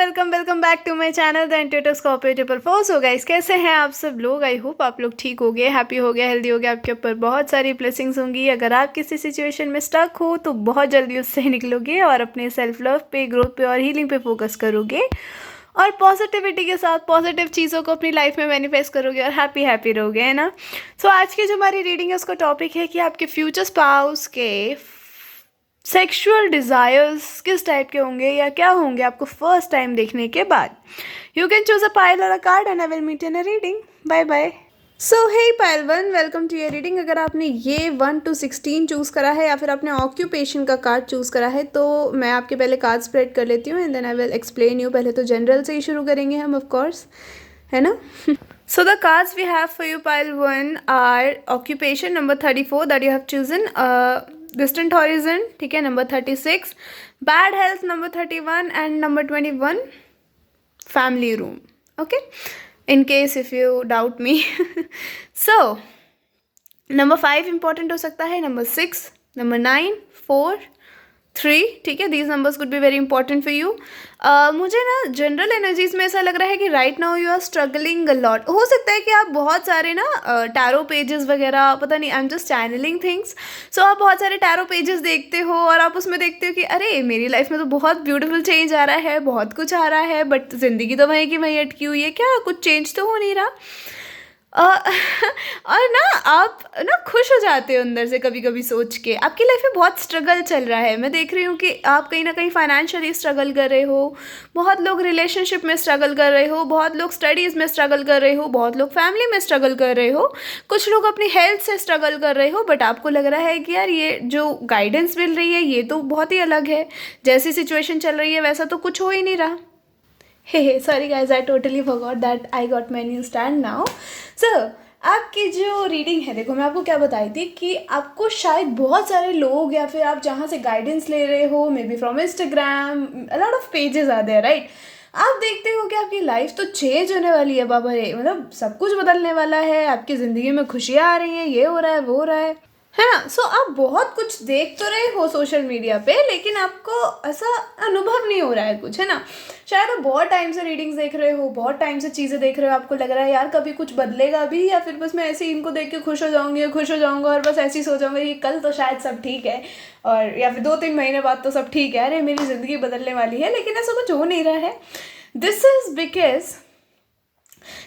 Welcome back to my channel the intuitive cooperative force. हो guys, कैसे हैं आप सब लोग? आई होप आप लोग ठीक हो गए, हैप्पी हो गए, हेल्दी हो गए। आपके ऊपर बहुत सारी ब्लेसिंग्स होंगी। अगर आप किसी सिचुएशन में स्टक हो तो बहुत जल्दी उससे निकलोगे और अपने सेल्फ लव पे, ग्रोथ पे और हीलिंग पे फोकस करोगे और पॉजिटिविटी के साथ पॉजिटिव चीज़ों को अपनी लाइफ में मैनिफेस्ट करोगे और हैप्पी रहोगे, है ना। सो आज की जो हमारी रीडिंग है उसका टॉपिक है कि आपके फ्यूचर स्पाउस के सेक्सुअल डिज़ायर्स किस टाइप के होंगे या क्या होंगे आपको फर्स्ट टाइम देखने के बाद। You can choose a pile or a card and I will meet in a reading. Bye bye. So hey pile 1, welcome to your reading. अगर आपने ये 1 to 16 चूज़ करा है या फिर आपने ऑक्यूपेशन का कार्ड चूज़ करा है तो मैं आपके पहले कार्ड स्प्रेड कर लेती हूँ and then I will explain you. पहले तो जनरल से ही शुरू करेंगे हम, ऑफ कोर्स, है ना। So the cards we have for you, pile 1, are occupation number 34 that you have chosen, distant horizon, ठीक है, number 36, bad health number 31 and number 21, family room. Okay, in case if you doubt me. So number 5 important हो सकता है, number 6, number 9, 4, 3, ठीक है, these numbers could be very important for you. मुझे ना general energies में ऐसा लग रहा है कि right now you are struggling a lot. हो सकता है कि आप बहुत सारे ना टैरो पेजेस वगैरह, पता नहीं, I am just channelling things. So आप बहुत सारे टैरो पेजेस देखते हो और आप उसमें देखते हो कि अरे मेरी लाइफ में तो बहुत ब्यूटीफुल चेंज आ रहा है, बहुत कुछ आ रहा है, बट ज़िंदगी तो वहीं की वहीं अटकी हुई है, क्या कुछ चेंज तो हो नहीं रहा। और ना आप ना खुश हो जाते हो अंदर से कभी कभी सोच के आपकी लाइफ में बहुत स्ट्रगल चल रहा है। मैं देख रही हूँ कि आप कहीं ना कहीं फाइनेंशियली स्ट्रगल कर रहे हो, बहुत लोग रिलेशनशिप में स्ट्रगल कर रहे हो, बहुत लोग स्टडीज़ में स्ट्रगल कर रहे हो, बहुत लोग फैमिली में स्ट्रगल कर रहे हो, कुछ लोग अपनी हेल्थ से स्ट्रगल कर रहे हो। बट आपको लग रहा है कि यार ये जो गाइडेंस मिल रही है ये तो बहुत ही अलग है, जैसी सिचुएशन चल रही है वैसा तो कुछ हो ही नहीं रहा। Hey sorry guys, I totally forgot that I got my new stand now. So आपकी जो रीडिंग है, देखो मैं आपको क्या बताई थी कि आपको शायद बहुत सारे लोग या फिर आप जहाँ से गाइडेंस ले रहे हो, maybe from Instagram, a lot of pages are there, right. आप देखते हो कि आपकी लाइफ तो चेंज होने वाली है, बाबा रे, मतलब सब कुछ बदलने वाला है, आपकी ज़िंदगी में खुशियाँ आ रही हैं, ये हो रहा है वो हो रहा है ना। सो आप बहुत कुछ देख तो रहे हो सोशल मीडिया पे, लेकिन आपको ऐसा अनुभव नहीं हो रहा है कुछ, है ना। शायद आप बहुत टाइम से रीडिंग्स देख रहे हो, बहुत टाइम से चीज़ें देख रहे हो, आपको लग रहा है यार कभी कुछ बदलेगा भी, या फिर बस मैं ऐसे ही इनको देख के खुश हो जाऊंगी, खुश हो जाऊंगा और बस ऐसे ही सो जाऊंगा कि कल तो शायद सब ठीक है, और या फिर 2-3 महीने बाद तो सब ठीक है, अरे मेरी ज़िंदगी बदलने वाली है, लेकिन ऐसा कुछ हो नहीं रहा है। दिस इज़ बिकॉज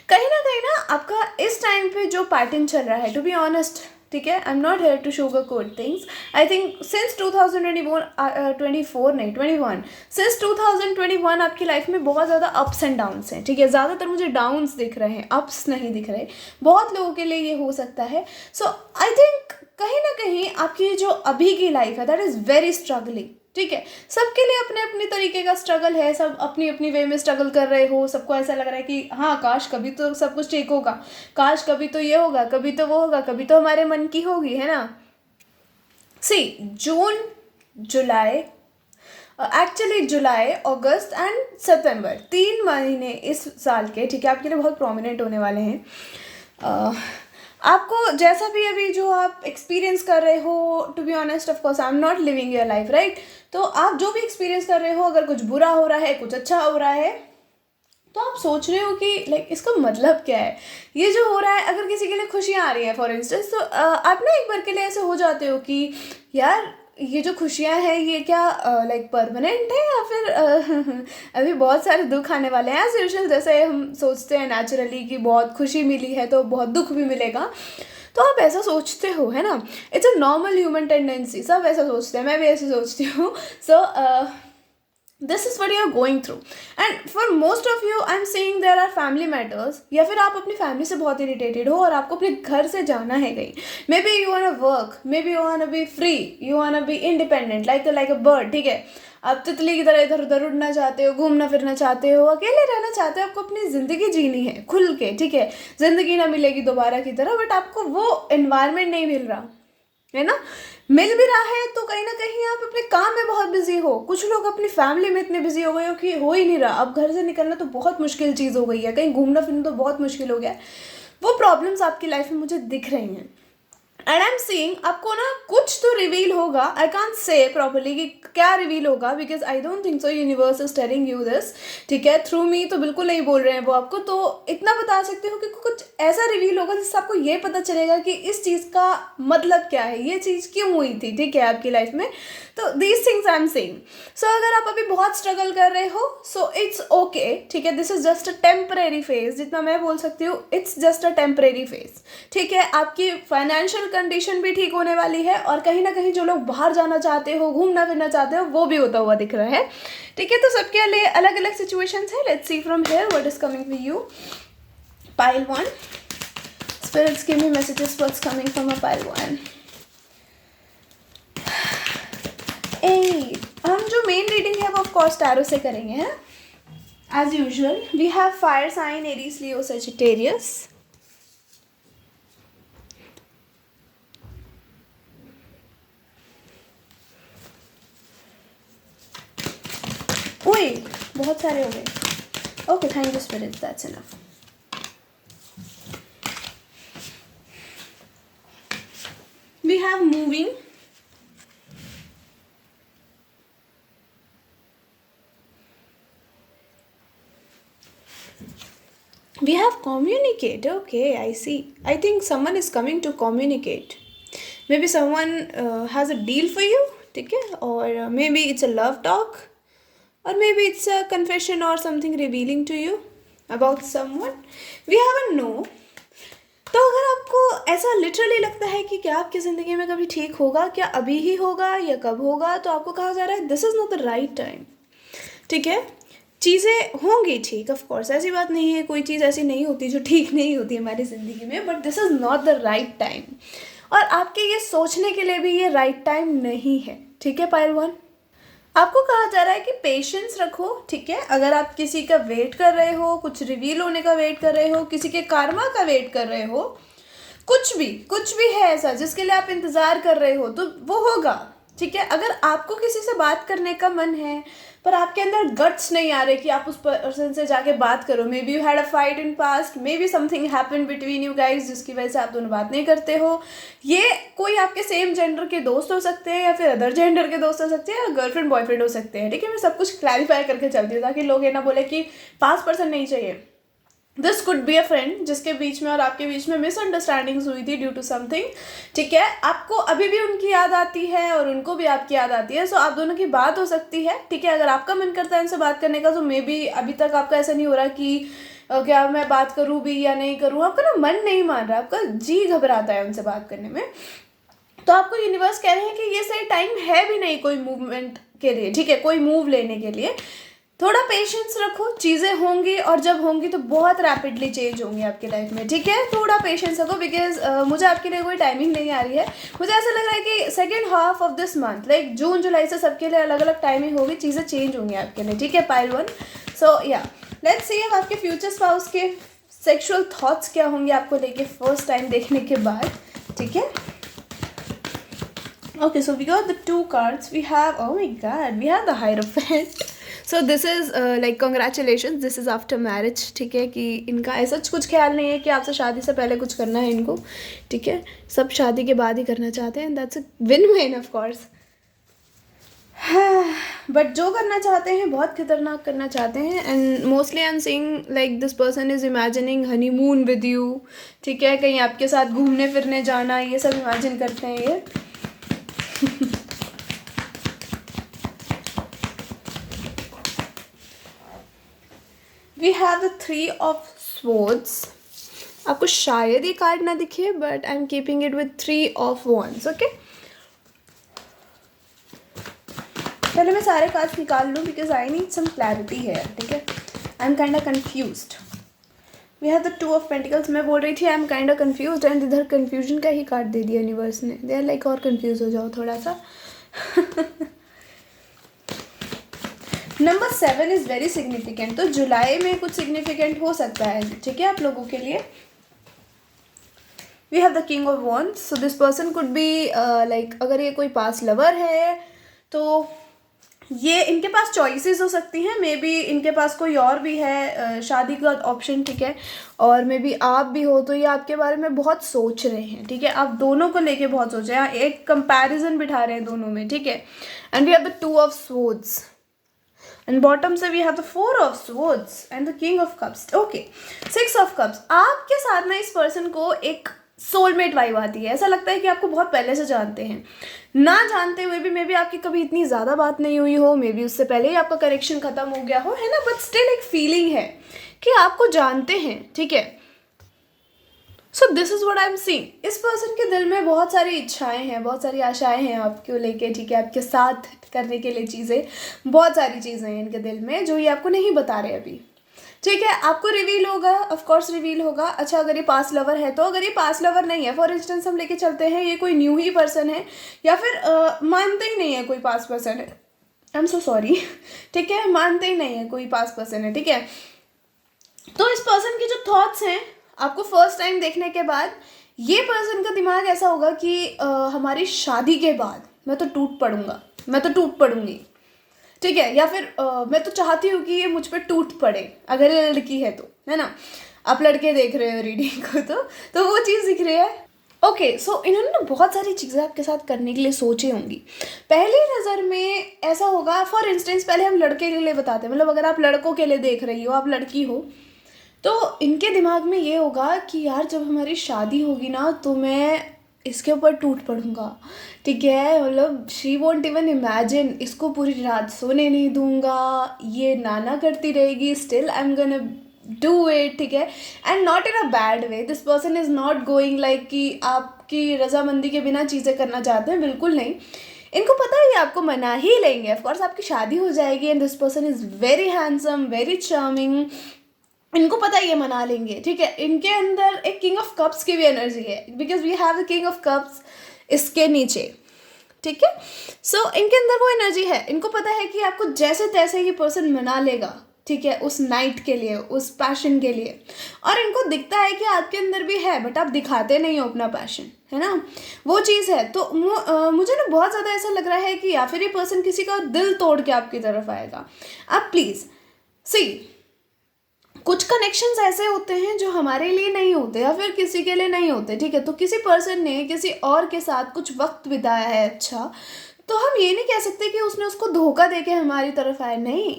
कहीं ना आपका इस टाइम पे जो पैटर्न चल रहा है, टू बी ऑनेस्ट, ठीक है, I am not here to sugar coat things, I think since 2024 नहीं 21, सिंस 2021 आपकी लाइफ में बहुत ज़्यादा अप्स एंड डाउन्स हैं, ठीक है। ज़्यादातर मुझे डाउन्स दिख रहे हैं, अप्स नहीं दिख रहे। बहुत लोगों के लिए ये हो सकता है। सो आई थिंक कहीं ना कहीं आपकी जो अभी की लाइफ है दैट इज़ वेरी स्ट्रगलिंग, ठीक है। सबके लिए अपने अपने तरीके का स्ट्रगल है, सब अपनी अपनी वे में स्ट्रगल कर रहे हो। सबको ऐसा लग रहा है कि हाँ काश कभी तो सब कुछ ठीक होगा, काश कभी तो ये होगा, कभी तो वो होगा, कभी तो हमारे मन की होगी, है ना। सी जून, जुलाई, एक्चुअली जुलाई, अगस्त एंड सितंबर, 3 महीने इस साल के, ठीक है, आपके लिए बहुत प्रोमिनेंट होने वाले हैं। आपको जैसा भी अभी जो आप एक्सपीरियंस कर रहे हो, to be honest of course I am not living your life, right. तो आप जो भी एक्सपीरियंस कर रहे हो, अगर कुछ बुरा हो रहा है, कुछ अच्छा हो रहा है, तो आप सोच रहे हो कि लाइक इसका मतलब क्या है। ये जो हो रहा है, अगर किसी के लिए खुशियाँ आ रही हैं फॉर इंस्टेंस, तो आप ना एक बार के लिए ऐसे हो जाते हो कि यार ये जो खुशियाँ हैं ये क्या लाइक परमानेंट है या फिर अभी बहुत सारे दुख आने वाले हैं। एज यूजुअल जैसे हम सोचते हैं नेचुरली कि बहुत खुशी मिली है तो बहुत दुख भी मिलेगा, तो आप ऐसा सोचते हो, है ना। It's a normal human tendency, सब ऐसा सोचते हैं, मैं भी ऐसे सोचती हूँ। So this is what you are going through and for most of you I am saying there are family matters, या फिर आप अपनी फैमिली से बहुत इरिटेटेड हो और आपको अपने घर से जाना है कहीं। Maybe you want to work, maybe you want to be free, you want to be independent like a bird, ठीक है। आप तितली की तरह इधर उधर उड़ना चाहते हो, घूमना फिरना चाहते हो, अकेले रहना चाहते हो, आपको अपनी ज़िंदगी जीनी है खुल के, ठीक है। ज़िंदगी ना मिलेगी दोबारा की तरह, बट आपको वो एनवायरनमेंट नहीं मिल रहा, है ना। मिल भी रहा है तो कहीं ना कहीं आप अपने काम में बहुत बिजी हो। कुछ लोग अपनी फैमिली में इतने बिजी हो गए हो कि हो ही नहीं रहा। अब घर से निकलना तो बहुत मुश्किल चीज़ हो गई है, कहीं घूमना फिरना तो बहुत मुश्किल हो गया है। वो प्रॉब्लम्स आपकी लाइफ में मुझे दिख रही हैं। एंड आई एम सीइंग आपको ना कुछ तो रिवील होगा, आई कांट से प्रॉपरली कि क्या रिवील होगा, because I don't think so universe is telling you this, ठीक है, थ्रू मी तो बिल्कुल नहीं बोल रहे हैं वो आपको। तो इतना बता सकते हो कि कुछ ऐसा रिवील होगा जिससे आपको ये पता चलेगा कि इस चीज़ का मतलब क्या है, ये चीज़ क्यों हुई थी, ठीक है, आपकी लाइफ में। तो these things I am saying. So अगर आप अभी बहुत स्ट्रगल कर रहे हो, सो इट्स ओके, ठीक है, this is just a temporary phase, जितना मैं बोल सकती हूँ, it's just a temporary phase, ठीक है। आपकी फाइनेंशियल कंडीशन भी ठीक होने वाली है, और कहीं ना कहीं जो लोग बाहर जाना चाहते हो, घूमना फिरना चाहते हो, वो भी होता हुआ दिख रहा है, ठीक है। तो सबके लिए अलग अलग सिचुएशंस है। Let's see from here what is coming for you. Pile 1, spirits give me messages what's coming from a pile 1। हम जो मेन रीडिंग है वो ऑफ कोर्स टैरो से करेंगे, हैं as usual. We have fire sign Aries Leo Sagittarius. ओए बहुत सारे हो गए। Okay, thank you spirit, that's enough. We have moving, we have communicate. Okay, I see. I think someone is coming to communicate. Maybe someone has a deal for you, ठीक है, or maybe it's a love talk, or maybe it's a confession or something revealing to you about someone. We have a no. तो अगर आपको ऐसा literally लगता है कि क्या आपकी ज़िंदगी में कभी ठीक होगा, क्या अभी ही होगा या कब होगा, तो आपको कहा जा रहा है this is not the right time, ठीक है। चीज़ें होंगी ठीक, ऑफ कोर्स, ऐसी बात नहीं है, कोई चीज़ ऐसी नहीं होती जो ठीक नहीं होती हमारी ज़िंदगी में, but this is not the right time. और आपके ये सोचने के लिए भी ये राइट टाइम नहीं है, ठीक है। पाइल 1, आपको कहा जा रहा है कि पेशेंस रखो, ठीक है। अगर आप किसी का वेट कर रहे हो, कुछ रिवील होने का वेट कर रहे हो, किसी के कार्मा का वेट कर रहे हो, कुछ भी है ऐसा जिसके लिए आप इंतज़ार कर रहे हो, तो वो होगा, ठीक है। अगर आपको किसी से बात करने का मन है पर आपके अंदर गट्स नहीं आ रहे कि आप उस पर्सन से जाके बात करो, may be you had a fight in past, may be something happen between you guys जिसकी वजह से आप दोनों बात नहीं करते हो। ये कोई आपके सेम जेंडर के दोस्त हो सकते हैं, या फिर अदर जेंडर के दोस्त हो सकते हैं, या गर्लफ्रेंड बॉयफ्रेंड हो सकते हैं, ठीक है। मैं सब कुछ क्लैरिफाई करके चलती हूँ ताकि लोग ये ना बोले कि पास पर्सन नहीं चाहिए। This could be a friend जिसके बीच में और आपके बीच में मिसअंडरस्टैंडिंग्स हुई थी ड्यू टू समथिंग, ठीक है। आपको अभी भी उनकी याद आती है और उनको भी आपकी याद आती है, सो आप दोनों की बात हो सकती है, ठीक है। अगर आपका मन करता है उनसे बात करने का, तो मे बी अभी तक आपका ऐसा नहीं हो रहा कि क्या मैं बात करूँ भी या नहीं करूँ, आपका ना मन नहीं मान रहा, आपका जी घबराता है उनसे बात करने में। तो आपको यूनिवर्स कह रहे हैं कि ये सही टाइम है भी नहीं कोई मूवमेंट के लिए, ठीक है, कोई मूव लेने के लिए। थोड़ा पेशेंस रखो, चीज़ें होंगी, और जब होंगी तो बहुत रैपिडली चेंज होंगी आपकी लाइफ में, ठीक है। थोड़ा पेशेंस रखो, बिकॉज मुझे आपके लिए कोई टाइमिंग नहीं आ रही है। मुझे ऐसा लग रहा है कि second half of this month, like June July से सबके लिए अलग अलग टाइमिंग होगी, चीज़ें चेंज होंगी आपके लिए, ठीक है। पाइल 1, सो या लेट्स सी अब आपके फ्यूचर स्पाउस के सेक्सुअल थॉट्स क्या होंगे आपको लेके फर्स्ट टाइम देखने के बाद, ठीक है। Okay, so we got the 2 cards. We have, oh my god, we have the Hierophant. So this is like congratulations, this is after marriage, ठीक है, कि इनका ऐसा कुछ ख्याल नहीं है कि आपसे शादी से पहले कुछ करना है इनको, ठीक है। सब शादी के बाद ही करना चाहते हैं, that's a win win of course. But जो करना चाहते हैं बहुत खतरनाक करना चाहते हैं, and mostly I am seeing like this person is imagining honeymoon with you, ठीक है, कहीं आपके साथ घूमने फिरने जाना, ये सब इमेजिन करते हैं ये। We have the 3 of swords. आपको शायद ये कार्ड ना दिखे, but I am keeping it with 3 of wands, okay. पहले मैं सारे कार्ड्स निकाल लूँ because I need some clarity है, ठीक है। I am kind of confused. We have the 2 of pentacles. मैं बोल रही थी I am kind of confused, and इधर कन्फ्यूजन का ही कार्ड दे दिया यूनिवर्स ने। दे आर लाइक और कन्फ्यूज हो जाओ थोड़ा सा। नंबर 7 इज़ वेरी सिग्निफिकेंट, तो जुलाई में कुछ सिग्निफिकेंट हो सकता है, ठीक है, आप लोगों के लिए। We have the king of wands, so this person could be like, अगर ये कोई पास लवर है तो ये इनके पास चॉइसेस हो सकती हैं, मे बी इनके पास कोई और भी है शादी का ऑप्शन, ठीक है, और मे बी आप भी हो, तो ये आपके बारे में बहुत सोच रहे हैं, ठीक है, आप दोनों को लेके बहुत सोच रहे हैं, एक कंपैरिजन बिठा रहे हैं दोनों में, ठीक है। And we have the 2 of swords and bottom से we have the 4 of swords and the king of cups, okay, 6 of cups. आपके साथ ना इस पर्सन को एक सोलमेट वाइब आती है, ऐसा लगता है कि आपको बहुत पहले से जानते हैं, ना जानते हुए भी मे बी आपकी कभी इतनी ज़्यादा बात नहीं हुई हो, मे बी उससे पहले ही आपका कनेक्शन ख़त्म हो गया हो, है ना, बट स्टिल एक फीलिंग है कि आपको जानते हैं, ठीक है। So this is what I am seeing. इस पर्सन के दिल में बहुत सारी इच्छाएं हैं, बहुत सारी आशाएं हैं आपको लेके, ठीक है, आपके साथ करने के लिए चीज़ें, बहुत सारी चीज़ें हैं इनके दिल में जो ये आपको नहीं बता रहे अभी, ठीक है। आपको रिवील होगा, ऑफ कोर्स रिवील होगा। अच्छा, अगर ये पास लवर है तो, अगर ये पास लवर नहीं है, फॉर इंस्टेंस हम लेके चलते हैं ये कोई न्यू ही पर्सन है, या फिर मानते ही नहीं है कोई पास पर्सन है, आई एम सो सॉरी, ठीक है, मानते ही नहीं है कोई पास पर्सन है, ठीक है। तो इस पर्सन के जो थॉट्स हैं आपको फर्स्ट टाइम देखने के बाद, ये पर्सन का दिमाग ऐसा होगा कि हमारी शादी के बाद मैं तो टूट पड़ूंगा, मैं तो टूट पड़ूंगी, ठीक है, या फिर मैं तो चाहती हूँ कि ये मुझ पर टूट पड़े, अगर ये लड़की है तो, है ना, आप लड़के देख रहे हो रीडिंग को तो वो चीज़ दिख रही है, ओके। सो इन्होंने ना बहुत सारी चीज़ें आपके साथ करने के लिए सोची होंगी। पहली नज़र में ऐसा होगा, फॉर इंस्टेंस पहले हम लड़के के लिए बताते हैं, मतलब अगर आप लड़कों के लिए देख रही हो, आप लड़की हो, तो इनके दिमाग में ये होगा कि यार जब हमारी शादी होगी ना तो मैं इसके ऊपर टूट पड़ूंगा, ठीक है, मतलब शी वोंट इवन इमेजिन, इसको पूरी रात सोने नहीं दूंगा, ये नाना करती रहेगी, still I am gonna do it, ठीक है, and not in a bad way, this person is not going like कि आपकी रजामंदी के बिना चीज़ें करना चाहते हैं, बिल्कुल नहीं। इनको पता है ये आपको मना ही लेंगे, ऑफकोर्स आपकी शादी हो जाएगी, and this person is very handsome, very charming, इनको पता है ये मना लेंगे, ठीक है। इनके अंदर एक किंग ऑफ कप्स की भी एनर्जी है, because we have the king of cups इसके नीचे, ठीक है। सो इनके अंदर वो एनर्जी है, इनको पता है कि आपको जैसे तैसे ये पर्सन मना लेगा, ठीक है, उस नाइट के लिए, उस पैशन के लिए, और इनको दिखता है कि आपके अंदर भी है, बट आप दिखाते नहीं हो अपना पैशन, है ना, वो चीज़ है। तो मुझे ना बहुत ज़्यादा ऐसा लग रहा है कि या फिर ये पर्सन किसी का दिल तोड़ के आपकी तरफ आएगा। आप प्लीज़ सी, कुछ कनेक्शंस ऐसे होते हैं जो हमारे लिए नहीं होते या फिर किसी के लिए नहीं होते, ठीक है। तो किसी पर्सन ने किसी और के साथ कुछ वक्त बिताया है, अच्छा, तो हम ये नहीं कह सकते कि उसने उसको धोखा देके हमारी तरफ आया, नहीं।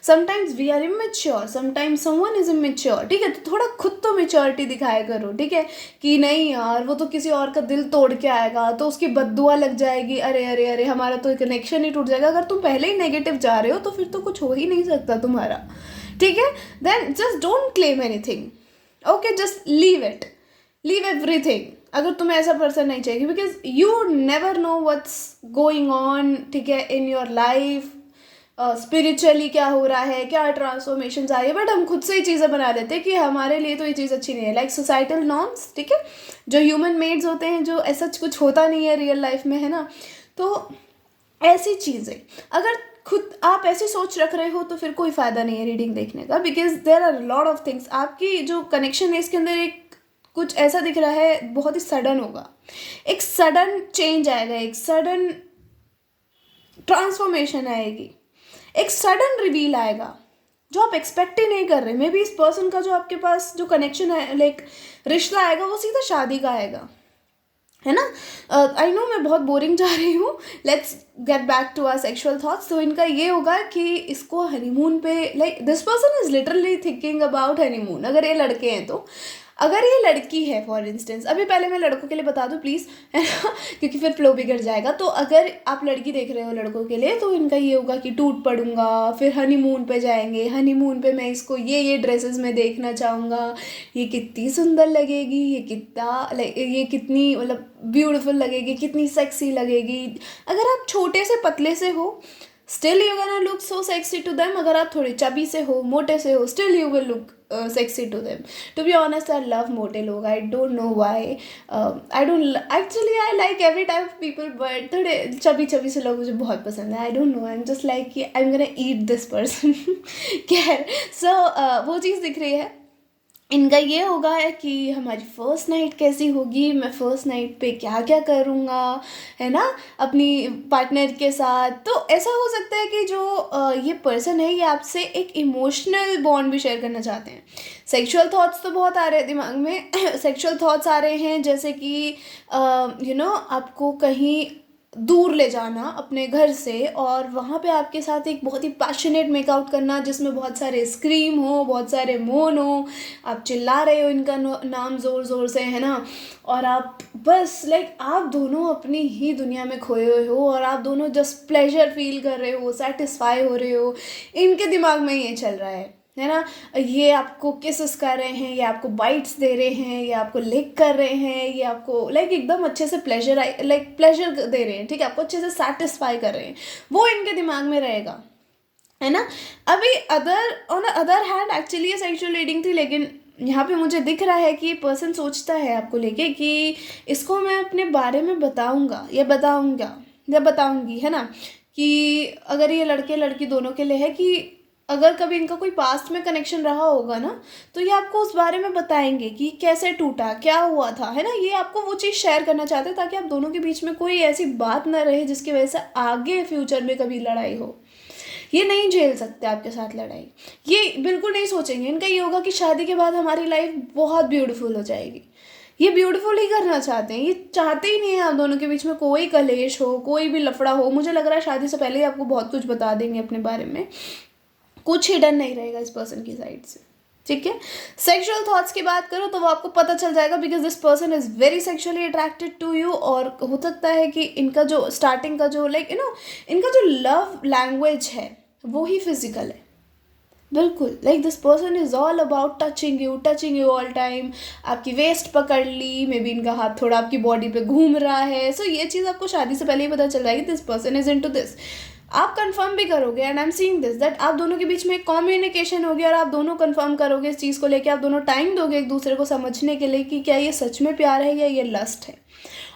Sometimes we are immature, sometimes someone is immature, ठीक है, तो थोड़ा खुद तो मेच्योरिटी दिखाया करो, ठीक है, कि नहीं यार वो तो किसी और का दिल तोड़ के आएगा तो उसकी बद्दुआ लग जाएगी, अरे अरे अरे हमारा तो कनेक्शन ही टूट जाएगा। अगर तुम पहले ही नेगेटिव जा रहे हो तो फिर तो कुछ हो ही नहीं सकता तुम्हारा, ठीक है। Then just don't claim anything, okay, just leave it, leave everything, अगर तुम्हें ऐसा पर्सन नहीं चाहिए, because you never know what's going on, ठीक है, इन योर लाइफ, स्पिरिचुअली क्या हो रहा है, क्या ट्रांसफॉर्मेशन आ रही है, बट हम खुद से ही चीज़ें बना लेते हैं कि हमारे लिए तो ये चीज़ अच्छी नहीं है, लाइक सोसाइटल नॉर्म्स, ठीक है, जो ह्यूमन मेड्स होते हैं, जो ऐसा कुछ होता नहीं है रियल लाइफ में, है ना। तो ऐसी चीज़ें अगर खुद आप ऐसी सोच रख रहे हो तो फिर कोई फ़ायदा नहीं है रीडिंग देखने का, because there are lot of things. आपकी जो कनेक्शन है इसके अंदर एक कुछ ऐसा दिख रहा है, बहुत ही सडन होगा, एक सडन चेंज आएगा, एक सडन ट्रांसफॉर्मेशन आएगी, एक सडन रिवील आएगा जो आप एक्सपेक्ट ही नहीं कर रहे। मे बी इस पर्सन का जो आपके पास जो कनेक्शन है, लाइक रिश्ता आएगा, वो सीधा शादी का आएगा, है ना। आई नो मैं बहुत बोरिंग जा रही हूँ, let's get back to our sexual thoughts. तो इनका ये होगा कि इसको हनीमून पे, like this person is literally thinking about honeymoon, अगर ये लड़के हैं तो। अगर ये लड़की है फॉर इंस्टेंस, अभी पहले मैं लड़कों के लिए बता दूँ प्लीज़, है ना, क्योंकि फिर फ्लो बिगड़ जाएगा। तो अगर आप लड़की देख रहे हो लड़कों के लिए, तो इनका ये होगा कि टूट पड़ूंगा, फिर हनीमून पे जाएंगे, हनीमून पे मैं इसको ये ड्रेसेस में देखना चाहूँगा, ये कितनी सुंदर लगेगी, ये कितना ये कितनी मतलब ब्यूटीफुल लगेगी, कितनी सेक्सी लगेगी। अगर आप छोटे से पतले से हो, still you gonna look so sexy to them. अगर आप थोड़े चबी से हो, मोटे से हो, still you will look sexy to them. To be honest, I love मोटे लोग. I don't know why. I don't actually I like every type of people, but थोड़े चबी चबी से लोग मुझे बहुत पसंद है. I don't know. I'm just like I'm gonna eat this person. खैर, so वो चीज़ दिख रही है. इनका ये होगा है कि हमारी फर्स्ट नाइट कैसी होगी, मैं फर्स्ट नाइट पे क्या क्या करूँगा, है ना, अपनी पार्टनर के साथ। तो ऐसा हो सकता है कि जो ये पर्सन है ये आपसे एक इमोशनल बॉन्ड भी शेयर करना चाहते हैं। सेक्सुअल थॉट्स तो बहुत आ रहे हैं दिमाग में सेक्सुअल थॉट्स आ रहे हैं, जैसे कि आपको कहीं दूर ले जाना अपने घर से, और वहाँ पे आपके साथ एक बहुत ही पैशनेट मेकआउट करना जिसमें बहुत सारे स्क्रीम हो, बहुत सारे मोन हो, आप चिल्ला रहे हो इनका नाम ज़ोर ज़ोर से, है ना, और आप बस लाइक आप दोनों अपनी ही दुनिया में खोए हुए हो और आप दोनों जस्ट प्लेजर फील कर रहे हो, सेटिस्फाई हो रहे हो। इनके दिमाग में ये चल रहा है ना। ये आपको किसेस कर रहे हैं, ये आपको बाइट्स दे रहे हैं, ये आपको लिक कर रहे हैं, ये आपको लाइक एकदम अच्छे से प्लेजर दे रहे हैं, ठीक है, आपको अच्छे से सेटिस्फाई कर रहे हैं, वो इनके दिमाग में रहेगा, है ना। अभी ऑन अदर हैंड एक्चुअली ये सेक्सुअल रीडिंग थी, लेकिन यहाँ पे मुझे दिख रहा है कि पर्सन सोचता है आपको लेके कि इसको मैं अपने बारे में बताऊँगा या बताऊँगी, है ना, कि अगर ये लड़के लड़की दोनों के लिए है, कि अगर कभी इनका कोई पास्ट में कनेक्शन रहा होगा ना, तो ये आपको उस बारे में बताएंगे कि कैसे टूटा, क्या हुआ था, है ना। ये आपको वो चीज़ शेयर करना चाहते हैं ताकि आप दोनों के बीच में कोई ऐसी बात ना रहे जिसकी वजह से आगे फ्यूचर में कभी लड़ाई हो। ये नहीं झेल सकते आपके साथ लड़ाई, ये बिल्कुल नहीं सोचेंगे। इनका ये होगा कि शादी के बाद हमारी लाइफ बहुत ब्यूटीफुल हो जाएगी। ये ब्यूटीफुल ही करना चाहते हैं, ये चाहते ही नहीं है आप दोनों के बीच में कोई कलेश हो, कोई भी लफड़ा हो। मुझे लग रहा है शादी से पहले ही आपको बहुत कुछ बता देंगे अपने बारे में, कुछ हिडन नहीं रहेगा इस पर्सन की साइड से, ठीक है। सेक्सुअल थॉट्स की बात करो तो वो आपको पता चल जाएगा, because this person is very sexually attracted to you. और हो सकता है कि इनका जो स्टार्टिंग का जो इनका जो लव लैंग्वेज है वो ही फिजिकल है, बिल्कुल। Like this person is all about touching you all time. आपकी वेस्ट पकड़ ली, मे बी इनका हाथ थोड़ा आपकी बॉडी पे घूम रहा है। सो ये चीज़ आपको शादी से पहले ही पता चल जाएगी, this person is into this. आप कंफर्म भी करोगे, and I am seeing this that आप दोनों के बीच में कम्युनिकेशन होगी और आप दोनों कंफर्म करोगे इस चीज़ को लेके। आप दोनों टाइम दोगे एक दूसरे को समझने के लिए कि क्या ये सच में प्यार है या ये लस्ट है।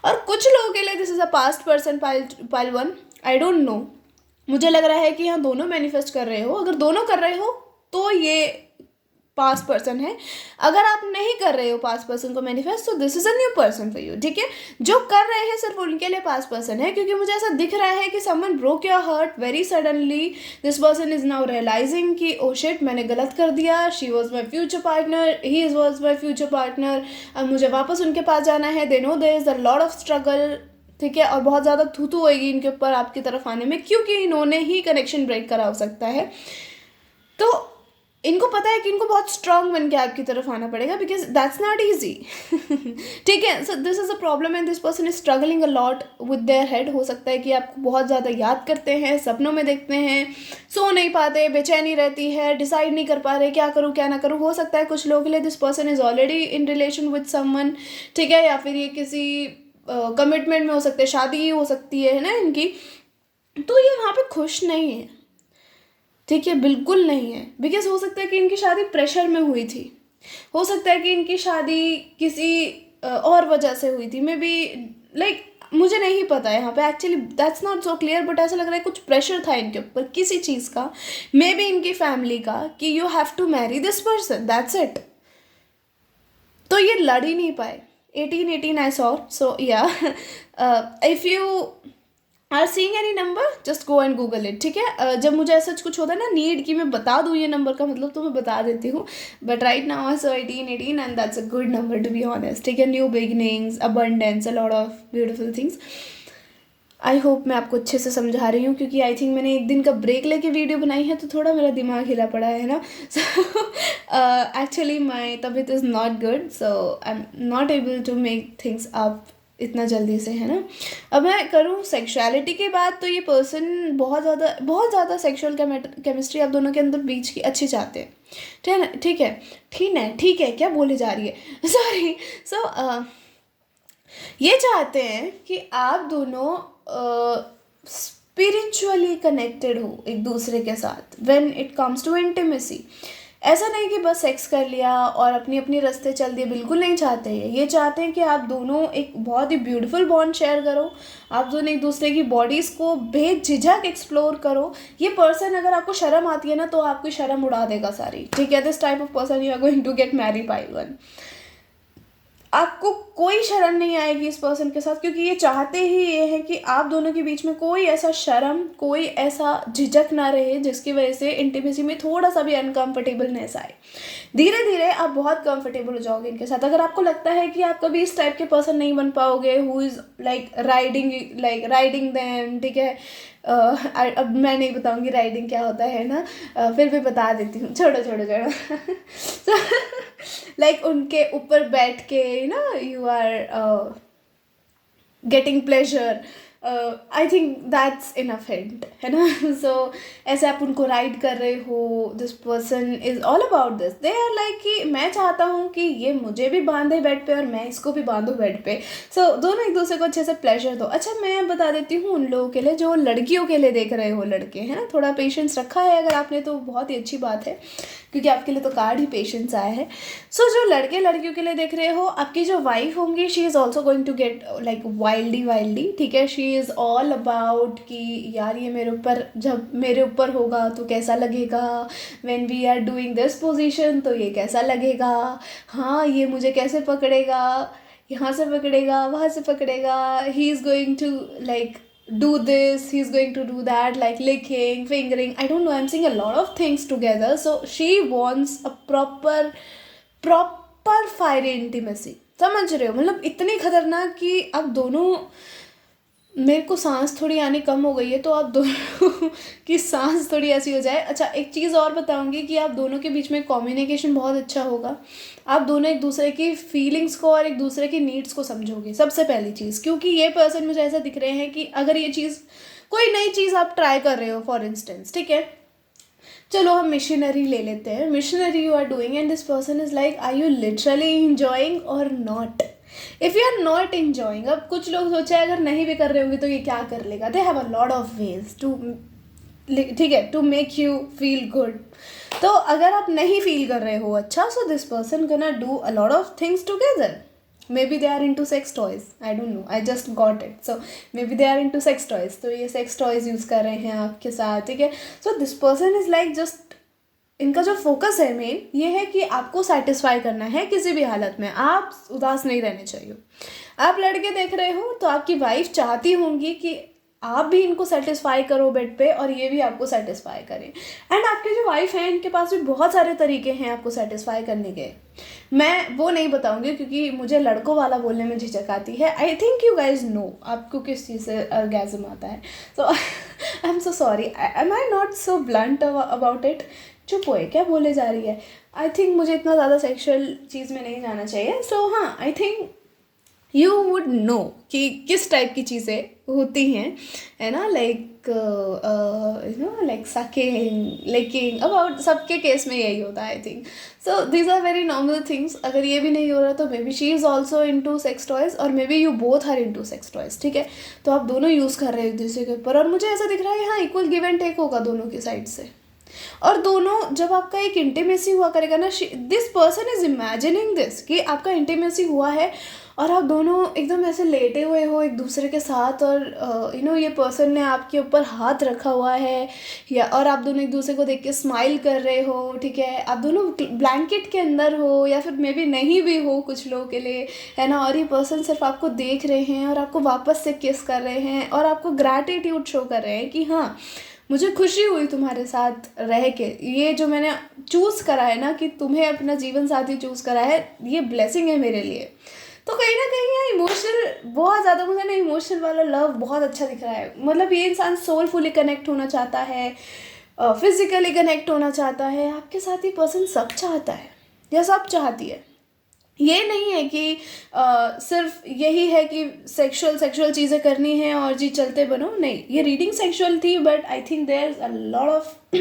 और कुछ लोगों के लिए this is a past person, pile 1, I don't no. मुझे लग रहा है कि यहाँ दोनों मैनिफेस्ट कर रहे हो। अगर दोनों कर रहे हो तो ये पास्ट पर्सन है। अगर आप नहीं कर रहे हो पास्ट पर्सन को मैनिफेस्ट, तो this is a new person for you, ठीक है। जो कर रहे हैं सिर्फ उनके लिए पास्ट पर्सन है, क्योंकि मुझे ऐसा दिख रहा है कि someone broke your hurt very suddenly. This person is now realising कि ओ शिट, मैंने गलत कर दिया। She was my future partner, he was my future partner. अब मुझे वापस उनके पास जाना है। They know there is a lot of struggle, ठीक है, और बहुत ज़्यादा थूथू होएगी इनके ऊपर आपकी तरफ आने में, क्योंकि इन्होंने ही कनेक्शन ब्रेक करा हो सकता है। तो इनको पता है कि इनको बहुत स्ट्रांग बन के आपकी तरफ आना पड़ेगा, बिकॉज दैट्स नॉट ईजी, ठीक है। So this is a problem and this person is struggling a lot with their head. हो सकता है कि आपको बहुत ज़्यादा याद करते हैं, सपनों में देखते हैं, सो नहीं पाते, बेचैनी रहती है, डिसाइड नहीं कर पा रहे क्या करूँ क्या ना करूँ। हो सकता है कुछ लोगों के लिए this person is already in relation with someone, ठीक है, या फिर ये किसी कमिटमेंट में हो सकते हैं, शादी हो सकती है ना इनकी। तो ये वहाँ पे खुश नहीं है, ठीक है, बिल्कुल नहीं है। बिकॉज हो सकता है कि इनकी शादी प्रेशर में हुई थी, हो सकता है कि इनकी शादी किसी और वजह से हुई थी, मे बी लाइक मुझे नहीं पता है यहाँ पे actually, that's not so clear. But ऐसा लग रहा है कुछ प्रेशर था इनके ऊपर किसी चीज़ का, मे बी इनकी फैमिली का, कि you have to marry this person, that's it. तो ये लड़ ही नहीं पाए। 18 I saw, so yeah. If you are seeing any number, just go and google it, ठीक है। जब मुझे ऐसा कुछ होता है ना नीड कि मैं बता दूँ ये नंबर का मतलब, तो मैं बता देती हूँ। But right now I so 18 and that's a good number two be honest, ठीक है। New beginnings, abundance, a lot of beautiful things. I hope मैं आपको अच्छे से समझा रही हूँ, क्योंकि आई थिंक मैंने एक दिन का ब्रेक लेके वीडियो बनाई है, तो थोड़ा मेरा दिमाग हिला पड़ा है ना। सो एक्चुअली माई तबीयत is not good, so I am not able to make things up इतना जल्दी से, है ना। अब मैं करूँ सेक्सुअलिटी की बात, तो ये पर्सन बहुत ज़्यादा सेक्सुअल केमिस्ट्री आप दोनों के अंदर बीच की अच्छी चाहते हैं, ठीक है क्या बोले जा रही है, सॉरी। सो ये चाहते हैं कि आप दोनों स्पिरिचुअली कनेक्टेड हो एक दूसरे के साथ when it comes to intimacy. ऐसा नहीं कि बस सेक्स कर लिया और अपनी अपनी रास्ते चल दिए, बिल्कुल नहीं चाहते ये चाहते हैं कि आप दोनों एक बहुत ही ब्यूटीफुल बॉन्ड शेयर करो, आप दोनों एक दूसरे की बॉडीज़ को बेझिझक एक्सप्लोर करो। ये पर्सन अगर आपको शर्म आती है ना तो आपकी शर्म उड़ा देगा सारी, ठीक है। This type of person you are going to get married by one. आपको कोई शर्म नहीं आएगी इस पर्सन के साथ, क्योंकि ये चाहते ही ये है कि आप दोनों के बीच में कोई ऐसा शर्म, कोई ऐसा झिझक ना रहे जिसकी वजह से इंटीमेसी में थोड़ा सा भी अनकंफर्टेबलनेस आए। धीरे धीरे आप बहुत कंफर्टेबल हो जाओगे इनके साथ। अगर आपको लगता है कि आप कभी इस टाइप के पर्सन नहीं बन पाओगे who is like riding them, ठीक है। अब मैं नहीं बताऊंगी राइडिंग क्या होता है ना, फिर भी बता देती हूँ, छोड़ो छोड़ो छोड़ो। So, लाइक उनके ऊपर बैठ के you are getting pleasure, I think that's enough hint, है ना। सो ऐसे आप उनको राइड कर रहे हो, this person is all about this, they are like कि मैं चाहता हूँ कि ये मुझे भी बांधे बेड पे और मैं इसको भी बांधूँ बेड पे। सो दोनों एक दूसरे को अच्छे से प्लेजर दो। अच्छा, मैं बता देती हूँ उन लोगों के लिए जो लड़कियों के लिए देख रहे हो, लड़के हैं ना, थोड़ा पेशेंस रखा है अगर आपने तो बहुत ही अच्छी बात है, क्योंकि आपके लिए तो कार्ड ही पेशेंस आया है। सो जो लड़के लड़कियों के लिए देख रहे हो, आपकी जो वाइफ होंगी she is also going to get like wildly, ठीक है। शी इज़ ऑल अबाउट कि यार ये मेरे ऊपर, जब मेरे ऊपर होगा तो कैसा लगेगा, when we are doing this position तो ये कैसा लगेगा, हाँ ये मुझे कैसे पकड़ेगा, यहाँ से पकड़ेगा वहाँ से पकड़ेगा, he is going to like do this, he's going to do that, like licking, fingering, I don't know, I'm seeing a lot of things together. So she wants a proper fiery intimacy, समझ रहे हो, मतलब इतनी खतरनाक कि अब दोनों, मेरे को सांस थोड़ी आनी कम हो गई है तो आप दोनों की सांस थोड़ी ऐसी हो जाए। अच्छा, एक चीज़ और बताऊंगी कि आप दोनों के बीच में कम्युनिकेशन बहुत अच्छा होगा, आप दोनों एक दूसरे की फीलिंग्स को और एक दूसरे की नीड्स को समझोगे, सबसे पहली चीज़। क्योंकि ये पर्सन मुझे ऐसा दिख रहे हैं कि अगर ये चीज़, कोई नई चीज़ आप ट्राई कर रहे हो फॉर इंस्टेंस, ठीक है, चलो हम मिशनरी ले लेते हैं, missionary you are doing and this person is like are you literally enjoying और not. If you are not enjoying, अब कुछ लोग सोचा है अगर नहीं भी कर रहे होंगे तो ये क्या कर लेगा, they have a lot of ways to, ठीक है, to make you feel good. तो अगर आप नहीं फील कर रहे हो अच्छा, so this person gonna do a lot of things together. maybe they are into sex toys, I don't know, I just got it, so maybe they are into sex toys, तो ये sex toys use कर रहे हैं आपके साथ, ठीक है। so this person is like just, इनका जो फोकस है मेन ये है कि आपको सेटिस्फाई करना है किसी भी हालत में, आप उदास नहीं रहने चाहिए। आप लड़के देख रहे हो तो आपकी वाइफ चाहती होंगी कि आप भी इनको सेटिस्फाई करो बेड पे और ये भी आपको सेटिस्फाई करें। एंड आपकी जो वाइफ है इनके पास भी बहुत सारे तरीके हैं आपको सेटिस्फाई करने के, मैं वो नहीं बताऊंगी क्योंकि मुझे लड़कों वाला बोलने में झिझक आती है। I think you guys know आपको किस चीज़ से ऑर्गेज़म आता है, so I am so sorry, am I not so blunt about it. चुप होए, क्या बोले जा रही है। आई थिंक मुझे इतना ज़्यादा सेक्शुअल चीज़ में नहीं जाना चाहिए। सो हाँ, I think you would know कि किस टाइप की चीज़ें होती हैं, है ना, like like sucking, licking, about सबके केस में यही होता है I think. So these are very normal things. अगर ये भी नहीं हो रहा तो maybe she is also into sex toys और maybe you both are into sex toys, ठीक है। तो आप दोनों यूज़ कर रहे हो एक दूसरे के ऊपर और मुझे ऐसा दिख रहा है हाँ इक्वल गिव एंड टेक होगा दोनों की साइड से। और दोनों जब आपका एक इंटीमेसी हुआ करेगा ना, this person is imagining this कि आपका इंटीमेसी हुआ है और आप दोनों एकदम ऐसे लेटे हुए हो एक दूसरे के साथ और ये पर्सन ने आपके ऊपर हाथ रखा हुआ है या, और आप दोनों एक दूसरे को देख के स्माइल कर रहे हो, ठीक है। आप दोनों ब्लैंकेट के अंदर हो या फिर मे बी नहीं भी हो कुछ लोगों के लिए, है ना, और ये पर्सन सिर्फ आपको देख रहे हैं और आपको वापस से किस कर रहे हैं और आपको ग्रैटिट्यूड शो कर रहे हैं कि हाँ मुझे खुशी हुई तुम्हारे साथ रह के, ये जो मैंने चूज़ करा है ना कि तुम्हें अपना जीवन साथी चूज़ करा है, ये ब्लेसिंग है मेरे लिए। तो कहीं ना कहीं यहाँ इमोशनल, बहुत ज़्यादा मुझे ना इमोशनल वाला लव बहुत अच्छा दिख रहा है। मतलब ये इंसान सोलफुली कनेक्ट होना चाहता है, फिजिकली कनेक्ट होना चाहता है आपके साथ, ही पर्सन सब चाहता है या सब चाहती है। ये नहीं है कि सिर्फ यही है कि सेक्सुअल चीज़ें करनी है और जी चलते बनो, नहीं, ये रीडिंग सेक्सुअल थी but I think there is a lot of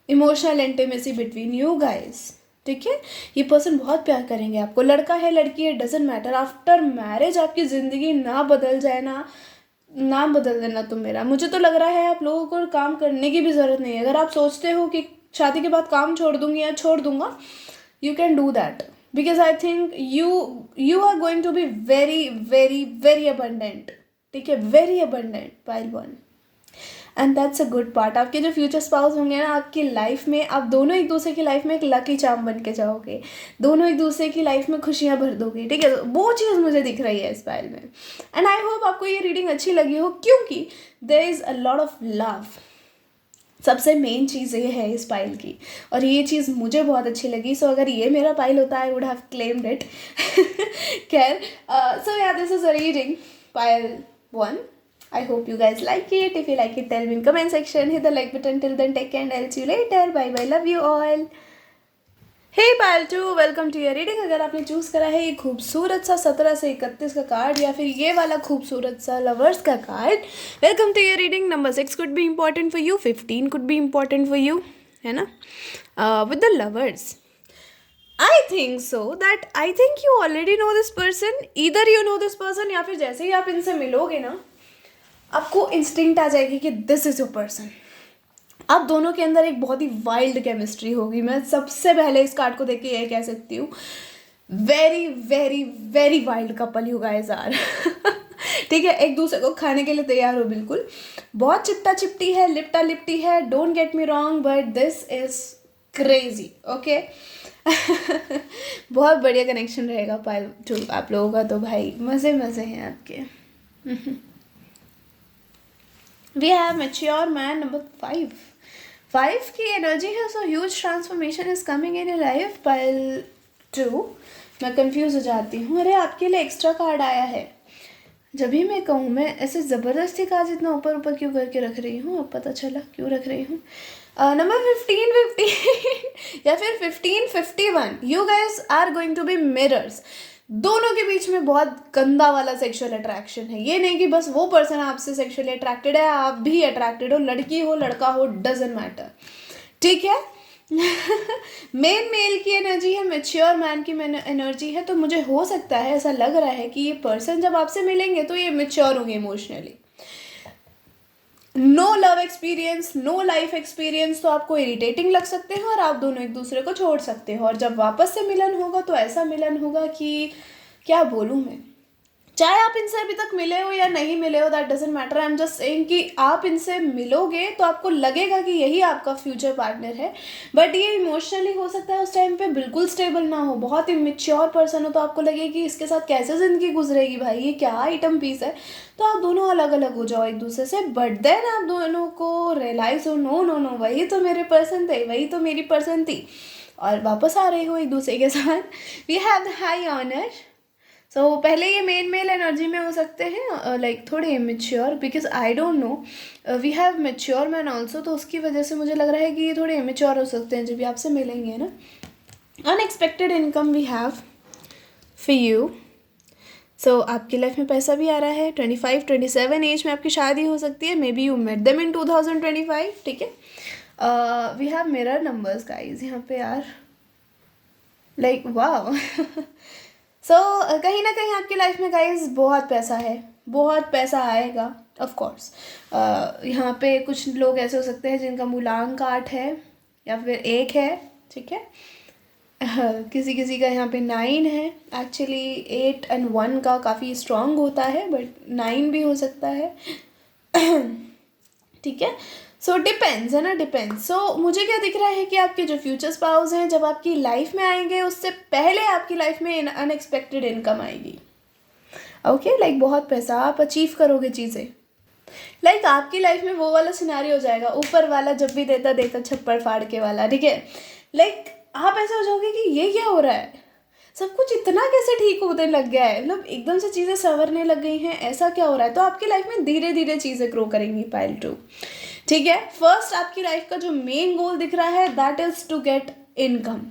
emotional intimacy between you guys, ठीक है। ये पर्सन बहुत प्यार करेंगे आपको, लड़का है लड़की है डजेंट मैटर। आफ्टर मैरिज आपकी ज़िंदगी ना बदल जाए ना, नाम बदल देना तुम मेरा। मुझे तो लग रहा है आप लोगों को काम करने की भी ज़रूरत नहीं है। अगर आप सोचते हो कि शादी के बाद काम छोड़ दूंगी या छोड़ दूंगा, you can do that, because I think you are going to be very very very abundant, ठीक है, very abundant pile 1, and that's a good part. आपके जो फ्यूचर स्पाउस होंगे ना, आपकी लाइफ में आप दोनों एक दूसरे की लाइफ में एक लकी चार्म बन के जाओगे, दोनों एक दूसरे की लाइफ में खुशियाँ भर दोगे, ठीक है, वो चीज़ मुझे दिख रही है इस पाइल में। एंड आई होप आपको ये रीडिंग अच्छी लगी हो, क्योंकि there is a lot of love, सबसे मेन चीज़ ये है इस पाइल की, और ये चीज़ मुझे बहुत अच्छी लगी। सो अगर ये मेरा पाइल होता I would have claimed it. खैर, सो yeah this is a reading pile 1. I hope you guys like it. If you like it, tell me in comment section. Hit the like button. Till then, take care and I'll see you later. Bye bye. Love you all. Hey pile 2, welcome to your reading. अगर आपने choose करा है ये खूबसूरत सा 17 से 31 का card, या फिर ये वाला खूबसूरत सा लवर्स का card, welcome to your reading. Number 6 could be important for you, 15 could be important for you, है ना, with the lovers. I think so that I think you already know this person. Either you know this person, या फिर जैसे ही आप इनसे मिलोगे ना, आपको इंस्टिंक्ट आ जाएगी कि दिस इज़ योर पर्सन। आप दोनों के अंदर एक बहुत ही वाइल्ड केमिस्ट्री होगी। मैं सबसे पहले इस कार्ड को देख के ये कह सकती हूँ, very very very wild couple you guys are. ठीक है, एक दूसरे को खाने के लिए तैयार हो बिल्कुल। बहुत चिपटा चिपटी है, लिपटा लिपटी है, don't get me wrong, but this is crazy, okay. बहुत बढ़िया कनेक्शन रहेगा पाइल 2 आप लोगों का, तो भाई मज़े मज़े हैं आपके। We have mature man number 5. 5 की एनर्जी है, so huge transformation is coming in your life. Pile 2 मैं कंफ्यूज हो जाती हूँ, अरे आपके लिए एक्स्ट्रा कार्ड आया है। जब भी मैं कहूँ, मैं ऐसे ज़बरदस्ती कार्ड इतना ऊपर ऊपर क्यों करके रख रही हूँ, अब पता चला क्यों रख रही हूँ। नंबर 15 या फिर 1551, you guys are going to be mirrors. दोनों के बीच में बहुत गंदा वाला सेक्सुअल अट्रैक्शन है। ये नहीं कि बस वो पर्सन आपसे सेक्सुअली अट्रैक्टेड है, आप भी अट्रैक्टेड हो, लड़की हो लड़का हो, डजंट मैटर, ठीक है। मेल की एनर्जी है, मैच्योर मैन की एनर्जी है, तो मुझे हो सकता है, ऐसा लग रहा है कि ये पर्सन जब आपसे मिलेंगे तो ये मैच्योर होंगे emotionally. No love experience, no life experience, तो आपको इरिटेटिंग लग सकते हैं और आप दोनों एक दूसरे को छोड़ सकते हो। और जब वापस से मिलन होगा तो ऐसा मिलन होगा कि क्या बोलूँ मैं, चाहे आप इनसे अभी तक मिले हो या नहीं मिले हो, that doesn't matter. I am just saying कि आप इनसे मिलोगे तो आपको लगेगा कि यही आपका फ्यूचर पार्टनर है, बट ये इमोशनली हो सकता है उस टाइम पे बिल्कुल स्टेबल ना हो, बहुत इमेच्योर पर्सन हो, तो आपको लगे कि इसके साथ कैसे ज़िंदगी गुजरेगी भाई, ये क्या आइटम पीस है, तो आप दोनों अलग अलग हो जाओ एक दूसरे से। बट देन आप दोनों को रियलाइज़ हो, नो नो नो, वही तो मेरे पर्सन थे, वही तो मेरी पर्सन थी, और वापस आ रहे हो एक दूसरे के साथ। We have the high honour. So पहले ये मेल एनर्जी में हो सकते हैं, लाइक थोड़े immature, because I don't know, we have mature man also, तो उसकी वजह से मुझे लग रहा है कि ये थोड़े इमेच्योर हो सकते हैं जब भी आपसे मिलेंगे ना। Unexpected income we have for you. So आपकी लाइफ में पैसा भी आ रहा है। 25-27 एज में आपकी शादी हो सकती है, maybe you met them in 2025, ठीक है। We have mirror numbers guys यहाँ पे यार, लाइक वाह। सो कहीं ना कहीं आपकी लाइफ में गाइज बहुत पैसा है, बहुत पैसा आएगा ऑफ कोर्स। यहाँ पे कुछ लोग ऐसे हो सकते हैं जिनका मूलांक 8 है या फिर 1 है, ठीक है। किसी किसी का यहाँ पे 9 है। एक्चुअली 8 और 1 का काफ़ी स्ट्रॉन्ग होता है, बट 9 भी हो सकता है, ठीक है। सो डिपेंड्स, है ना, डिपेंड्स। सो मुझे क्या दिख रहा है कि आपके जो फ्यूचर स्पाउस हैं जब आपकी लाइफ में आएंगे उससे पहले आपकी लाइफ में अनएक्सपेक्टेड इनकम आएगी, ओके। लाइक बहुत पैसा, आप अचीव करोगे चीज़ें, लाइक आपकी लाइफ में वो वाला सिनेरियो हो जाएगा, ऊपर वाला जब भी देता देता छप्पड़ फाड़ के वाला, ठीक है। लाइक आप ऐसा हो जाओगे कि ये क्या हो रहा है, सब कुछ इतना कैसे ठीक होने लग गया है, मतलब एकदम से चीज़ें संवरने लग गई हैं, ऐसा क्या हो रहा है। तो आपकी लाइफ में धीरे धीरे चीज़ें ग्रो करेंगी पाइल 2, ठीक है। फर्स्ट आपकी लाइफ का जो मेन गोल दिख रहा है that is to get income.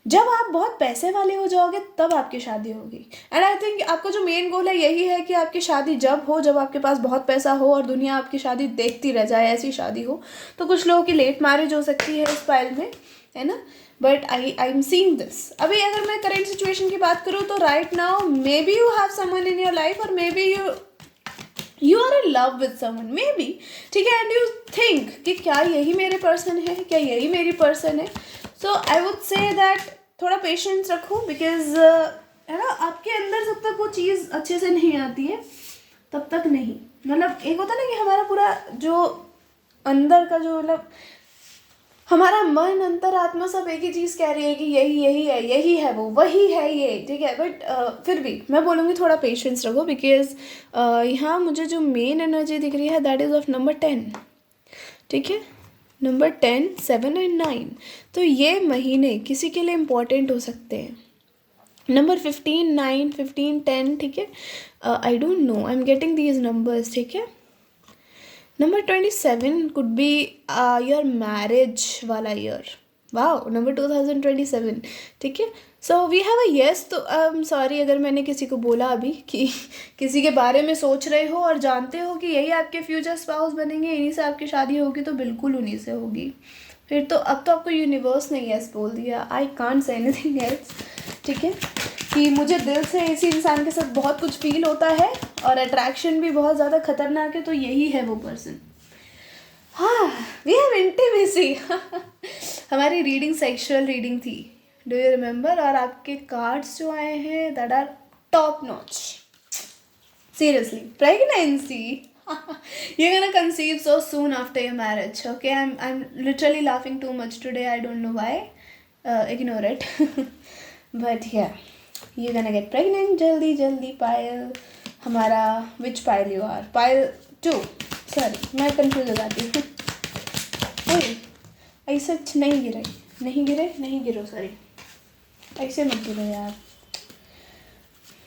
जब आप बहुत पैसे वाले हो जाओगे तब आपकी शादी होगी, एंड आई थिंक आपका जो मेन गोल है यही है कि आपकी शादी जब हो, जब आपके पास बहुत पैसा हो और दुनिया आपकी शादी देखती रह जाए, ऐसी शादी हो। तो कुछ लोगों की लेट मैरिज हो सकती है इस पाइल में, है ना, but I am seeing this. अभी अगर मैं करेंट सिचुएशन की बात करूँ तो right now maybe you have someone in your life, और maybe you you are in love with someone maybe, ठीक है, एंड यू थिंक कि क्या यही मेरे पर्सन है, क्या यही मेरी पर्सन है. So I would say that थोड़ा पेशेंस रखो, बिकॉज है ना, आपके अंदर जब तक वो चीज़ अच्छे से नहीं आती है तब तक नहीं. मतलब एक होता है ना कि हमारा पूरा जो अंदर का जो मतलब हमारा मन अंतर आत्मा सब एक ही चीज़ कह रही है कि यही यही है, यही है, वो वही है ये, ठीक है. बट फिर भी मैं बोलूँगी थोड़ा पेशेंस रखो, बिकॉज यहाँ मुझे जो मेन एनर्जी दिख रही है दैट इज़ ऑफ नंबर 10, ठीक है. Number 10, 7 and 9. तो ये महीने किसी के लिए इम्पोर्टेंट हो सकते हैं. नंबर 15, 9, 15, 10, ठीक है. I don't know, I am getting these numbers, ठीक है. Number 27 could be your marriage वाला ईयर. वाओ, नंबर 2027, ठीक है. So we have a yes. तो सॉरी अगर मैंने किसी को बोला अभी कि किसी के बारे में सोच रहे हो और जानते हो कि यही आपके फ्यूचर स्पाउस बनेंगे, इन्हीं से आपकी शादी होगी, तो बिल्कुल उन्हीं से होगी. फिर तो अब तो आपको यूनिवर्स ने येस बोल दिया. I can't say anything else, ठीक है. कि मुझे दिल से इसी इंसान के साथ बहुत कुछ फील होता है और अट्रैक्शन भी बहुत ज़्यादा खतरनाक है, तो यही है वो पर्सन. हाँ, वी हैव इंटीमेसी. हमारी रीडिंग सेक्सुअल रीडिंग थी, डू यू रिमेंबर? और आपके कार्ड्स जो आए हैं that are top notch. Seriously, pregnancy. You're gonna conceive so soon after your marriage. Okay, I'm literally laughing too much today. I don't know why. Ignore it. But yeah, you're gonna get pregnant जल्दी जल्दी. पायल हमारा, which Payal you are? Payal 2. Sorry, मैं confuse हो जाती हूँ. ऐसे नहीं गिरे, नहीं गिरो, सॉरी, ऐसे मत गिरो यार.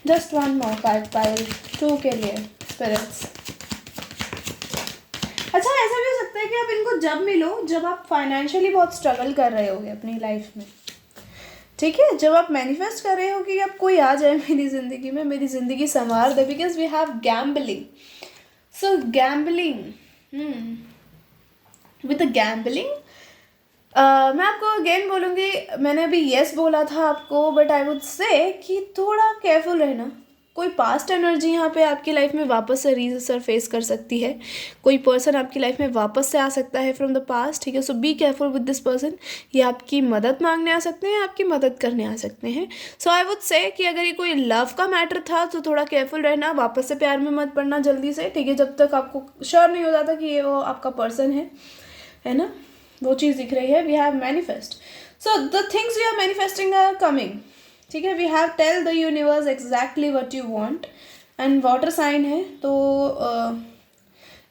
जस्ट वन मोर कार्ड पायल 2 के लिए स्पिरिट्स. अच्छा, ऐसा भी हो सकता है कि आप इनको जब मिलो जब आप फाइनेंशियली बहुत स्ट्रगल कर रहे होगे अपनी लाइफ में, ठीक है. जब आप मैनिफेस्ट कर रहे हो कि अब कोई आ जाए मेरी ज़िंदगी में, मेरी ज़िंदगी संवार दे, because we have gambling. So gambling, with gambling मैं आपको अगेन बोलूँगी, मैंने अभी येस बोला था आपको, बट आई वुड से कि थोड़ा केयरफुल रहना. कोई पास्ट एनर्जी यहाँ पे आपकी लाइफ में वापस से रीसरफेस कर सकती है. कोई पर्सन आपकी लाइफ में वापस से आ सकता है फ्रॉम द पास्ट, ठीक है. So be careful with this person. ये आपकी मदद मांगने आ सकते हैं, आपकी मदद करने आ सकते हैं. सो आई वुड से कि अगर ये कोई लव का मैटर था तो थोड़ा केयरफुल रहना, वापस से प्यार में मत पड़ना जल्दी से, ठीक है, जब तक आपको श्योर नहीं हो जाता कि ये वो आपका पर्सन है ना. वो चीज़ दिख रही है. We have manifest. So the things we are manifesting are coming, ठीक है. We have tell the universe exactly what you want. And water sign है, तो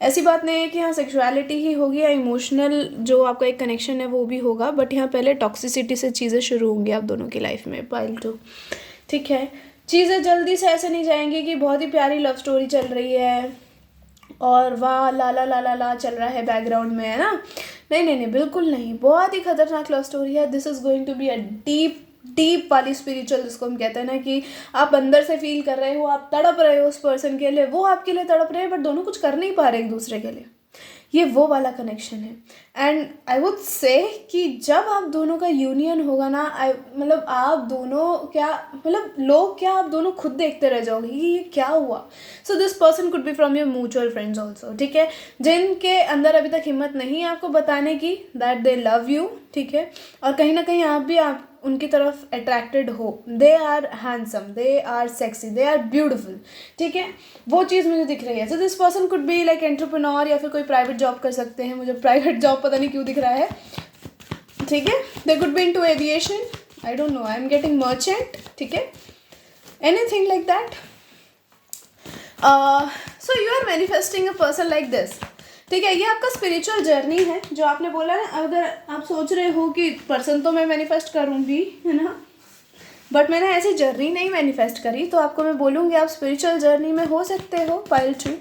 ऐसी बात नहीं है कि यहाँ सेक्सुअलिटी ही होगी या इमोशनल जो आपका एक कनेक्शन है वो भी होगा, बट यहाँ पहले टॉक्सिसिटी से चीज़ें शुरू होंगी आप दोनों की लाइफ में. पाइल 2, ठीक है. चीज़ें जल्दी से ऐसे नहीं जाएंगी कि बहुत ही प्यारी लव स्टोरी चल रही है और वाह ला ला ला ला ला चल रहा है बैकग्राउंड में, है ना. नहीं, बिल्कुल नहीं. बहुत ही खतरनाक लव स्टोरी है. This is going to be a deep वाली स्पिरिचुअल, जिसको हम कहते हैं ना कि आप अंदर से फील कर रहे हो, आप तड़प रहे हो उस पर्सन के लिए, वो आपके लिए तड़प रहे हैं, बट दोनों कुछ कर नहीं पा रहे एक दूसरे के लिए. ये वो वाला कनेक्शन है. एंड आई वुड से कि जब आप दोनों का यूनियन होगा ना, मतलब आप दोनों क्या, मतलब लोग क्या, आप दोनों खुद देखते रह जाओगे कि ये क्या हुआ. सो this person could B from your mutual friends also, ठीक है, जिनके अंदर अभी तक हिम्मत नहीं है आपको बताने की दैट दे लव यू, ठीक है. और कहीं ना कहीं आप भी आप उनकी तरफ अट्रैक्टेड हो. They are handsome, they are sexy, they are beautiful, ठीक है. वो चीज़ मुझे दिख रही है. So this person could be like entrepreneur या फिर कोई प्राइवेट जॉब कर सकते हैं. मुझे प्राइवेट जॉब पता नहीं क्यों दिख रहा है, ठीक है. They could be into aviation, I don't know, I am getting merchant, ठीक है, anything like that. So you are manifesting a person like this, ठीक है. ये आपका स्पिरिचुअल जर्नी है जो आपने बोला ना. अगर आप सोच रहे हो कि पर्सन तो मैं मैनिफेस्ट करूँगी, है ना, बट मैंने ऐसी जर्नी नहीं मैनिफेस्ट करी, तो आपको मैं बोलूँगी आप स्पिरिचुअल जर्नी में हो सकते हो. पाइल 2,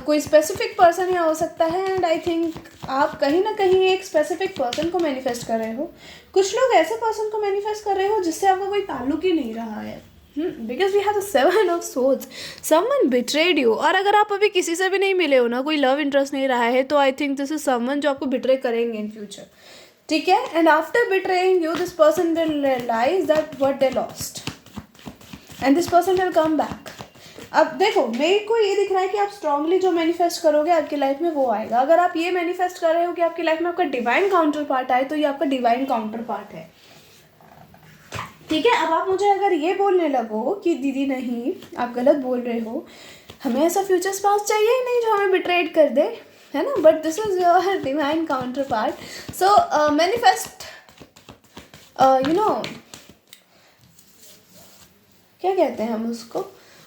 कोई स्पेसिफिक पर्सन यहाँ हो सकता है. एंड आई थिंक आप कहीं ना कहीं एक स्पेसिफिक पर्सन को मैनिफेस्ट कर रहे हो. कुछ लोग ऐसे पर्सन को मैनिफेस्ट कर रहे हो जिससे आपका कोई ताल्लुक ही नहीं रहा है, because we have the 7 of swords. Someone betrayed you. और अगर आप अभी किसी से भी नहीं मिले हो ना, कोई लव इंटरेस्ट नहीं रहा है, तो I think this is someone जो आपको बिट्रे करेंगे इन फ्यूचर, ठीक है. And after betraying you this person will realise that what they lost and this person will come back. अब देखो, मेरे को ये दिख रहा है कि आप स्ट्रांगली जो मैनिफेस्ट करोगे आपकी लाइफ में वो आएगा। अगर आप ये मैनिफेस्ट कर रहे हो कि आपकी लाइफ में आपका डिवाइन काउंटर पार्ट आए, तो ये आपका डिवाइन काउंटर पार्ट है, ठीक है। अब आप मुझे अगर ये बोलने लगो कि दीदी नहीं आप गलत बोल रहे हो, हमें ऐसा फ्यूचर स्पाउस चाहिए ही नहीं जो हमें बिट्रेड कर दे, है ना, but this is your divine counter part. So manifest, you know, क्या कहते हैं हम उसको,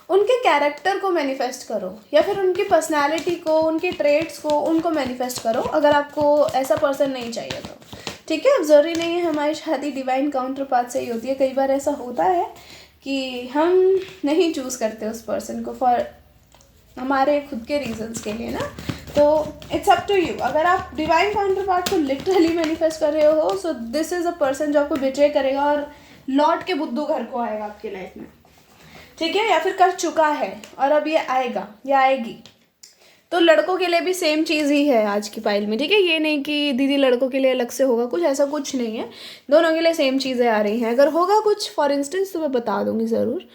उनके कैरेक्टर को मैनिफेस्ट करो, या फिर उनकी पर्सनालिटी को, उनके ट्रेड्स को, उनको मैनिफेस्ट करो, अगर आपको ऐसा पर्सन नहीं चाहिए तो, ठीक है। अब ज़रूरी नहीं है हमारी शादी डिवाइन काउंटर पार्ट से ही होती है, कई बार ऐसा होता है कि हम नहीं चूज़ करते उस पर्सन को फॉर हमारे खुद के रीजंस के लिए ना, तो इट्स अप टू यू। अगर आप डिवाइन काउंटर पार्ट को लिटरली मैनिफेस्ट कर रहे हो, so this is a person जो आपको बिट्रे करेगा और लौट के बुद्धू घर को आएगा आपकी लाइफ में, ठीक है, या फिर कर चुका है और अब ये आएगा या आएगी। तो लड़कों के लिए भी सेम चीज़ ही है आज की पाइल में, ठीक है। ये नहीं कि दीदी लड़कों के लिए अलग से होगा कुछ, ऐसा कुछ नहीं है, दोनों के लिए सेम चीज़ें आ रही हैं। अगर होगा कुछ फॉर इंस्टेंस तो मैं बता दूंगी ज़रूर।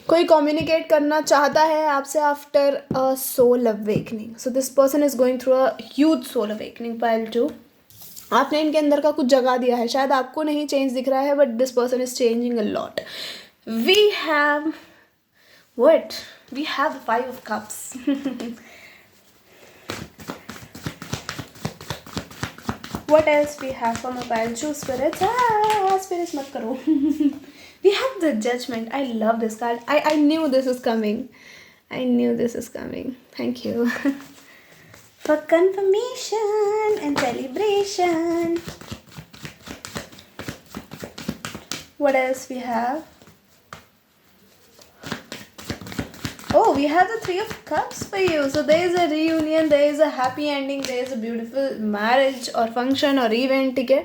कोई कम्युनिकेट करना चाहता है आपसे after a soul awakening, so this person is going through a huge soul awakening pile 2। आपने इनके अंदर का कुछ जगा दिया है, शायद आपको नहीं चेंज दिख रहा है, but this person is changing a lot. We have what, we have 5 of cups. What else we have from a pile? Choose spirits. Spirits मत करो. We have the judgment. I love this card. I knew this is coming. I knew this is coming. Thank you for confirmation and celebration. What else we have? Oh, we have the 3 of Cups for you. So there is a reunion, there is a happy ending, there is a beautiful marriage or function or event, ठीक है.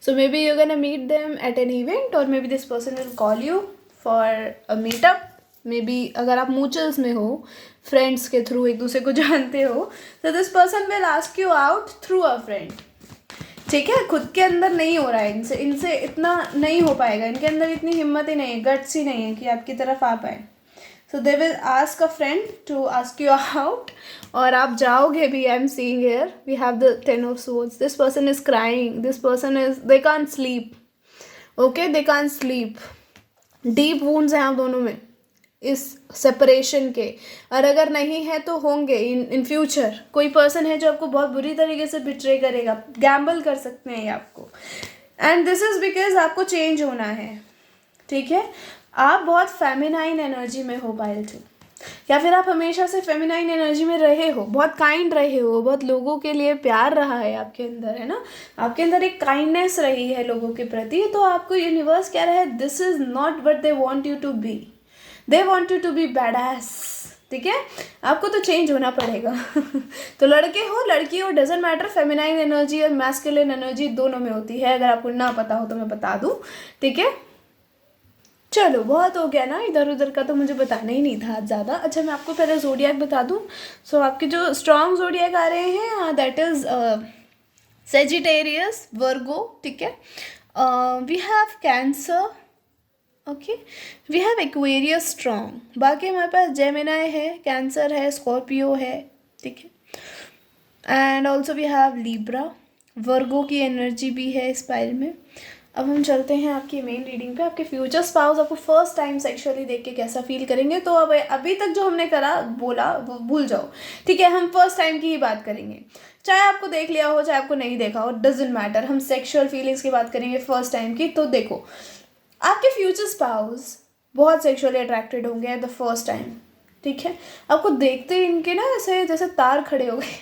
So maybe you're gonna meet them at an event, or maybe this person will call you for a meetup. Maybe अगर आप mutuals में हो, friends के through एक दूसरे को जानते हो, तो this person will ask you out through a friend, ठीक है। खुद के अंदर नहीं हो रहा है, इनसे इतना नहीं हो पाएगा, इनके अंदर इतनी हिम्मत ही नहीं है, गट्स ही नहीं है कि आपकी तरफ आ पाए। So they will ask a friend to ask you out, और आप जाओगे भी। I am seeing here we have the 10 of swords. This person is crying. This person is, they can't sleep. Okay, they can't sleep. Deep wounds हैं आप दोनों में इस separation के, और अगर नहीं है तो होंगे इन फ्यूचर। कोई पर्सन है जो आपको बहुत बुरी तरीके से बिट्रे करेगा, गैम्बल कर सकते हैं ये आपको, एंड दिस इज़ बिकॉज आपको चेंज होना है, ठीक है। आप बहुत फेमिनाइन एनर्जी में हो पाइल 2, या फिर आप हमेशा से फेमिनाइन एनर्जी में रहे हो, बहुत काइंड रहे हो, बहुत लोगों के लिए प्यार रहा है आपके अंदर, है ना, आपके अंदर एक काइंडनेस रही है लोगों के प्रति। तो आपको यूनिवर्स कह रहा है this is not what they want you to be, they want you to be badass, ठीक है। आपको तो चेंज होना पड़ेगा। तो लड़के हो लड़की हो, डजेंट मैटर, फेमिनाइन एनर्जी और मैस्कुलिन एनर्जी दोनों में होती है। अगर आपको ना पता हो तो मैं बता दूँ, ठीक है। चलो बहुत हो गया ना, इधर उधर का तो मुझे बताना ही नहीं था ज़्यादा। अच्छा, मैं आपको पहले जोडियाक बता दूँ। सो आपके जो स्ट्रॉन्ग जोडियाक आ रहे हैं, दैट इज़ सेजिटेरियस, वर्गो, ठीक है। We have Cancer, okay, we have Aquarius strong. बाकी हमारे पास जेमिनाई है, कैंसर है, स्कॉर्पियो है, ठीक है। And also we have Libra, Virgo की एनर्जी भी है इस पाइल में। अब हम चलते हैं आपकी मेन रीडिंग पे। आपके फ्यूचर स्पाउस आपको फर्स्ट टाइम सेक्सुअली देख के कैसा फील करेंगे। तो अब अभी तक जो हमने करा बोला वो भूल जाओ, ठीक है। हम फर्स्ट टाइम की ही बात करेंगे, चाहे आपको देख लिया हो चाहे आपको नहीं देखा हो, डजेंट मैटर। हम सेक्सुअल फीलिंग्स की बात करेंगे फर्स्ट टाइम की। तो देखो, आपके फ्यूचर स्पाउस बहुत सेक्सुअली अट्रैक्टेड होंगे एट द फर्स्ट टाइम, ठीक है। आपको देखते ही इनके ना ऐसे जैसे तार खड़े हो गए,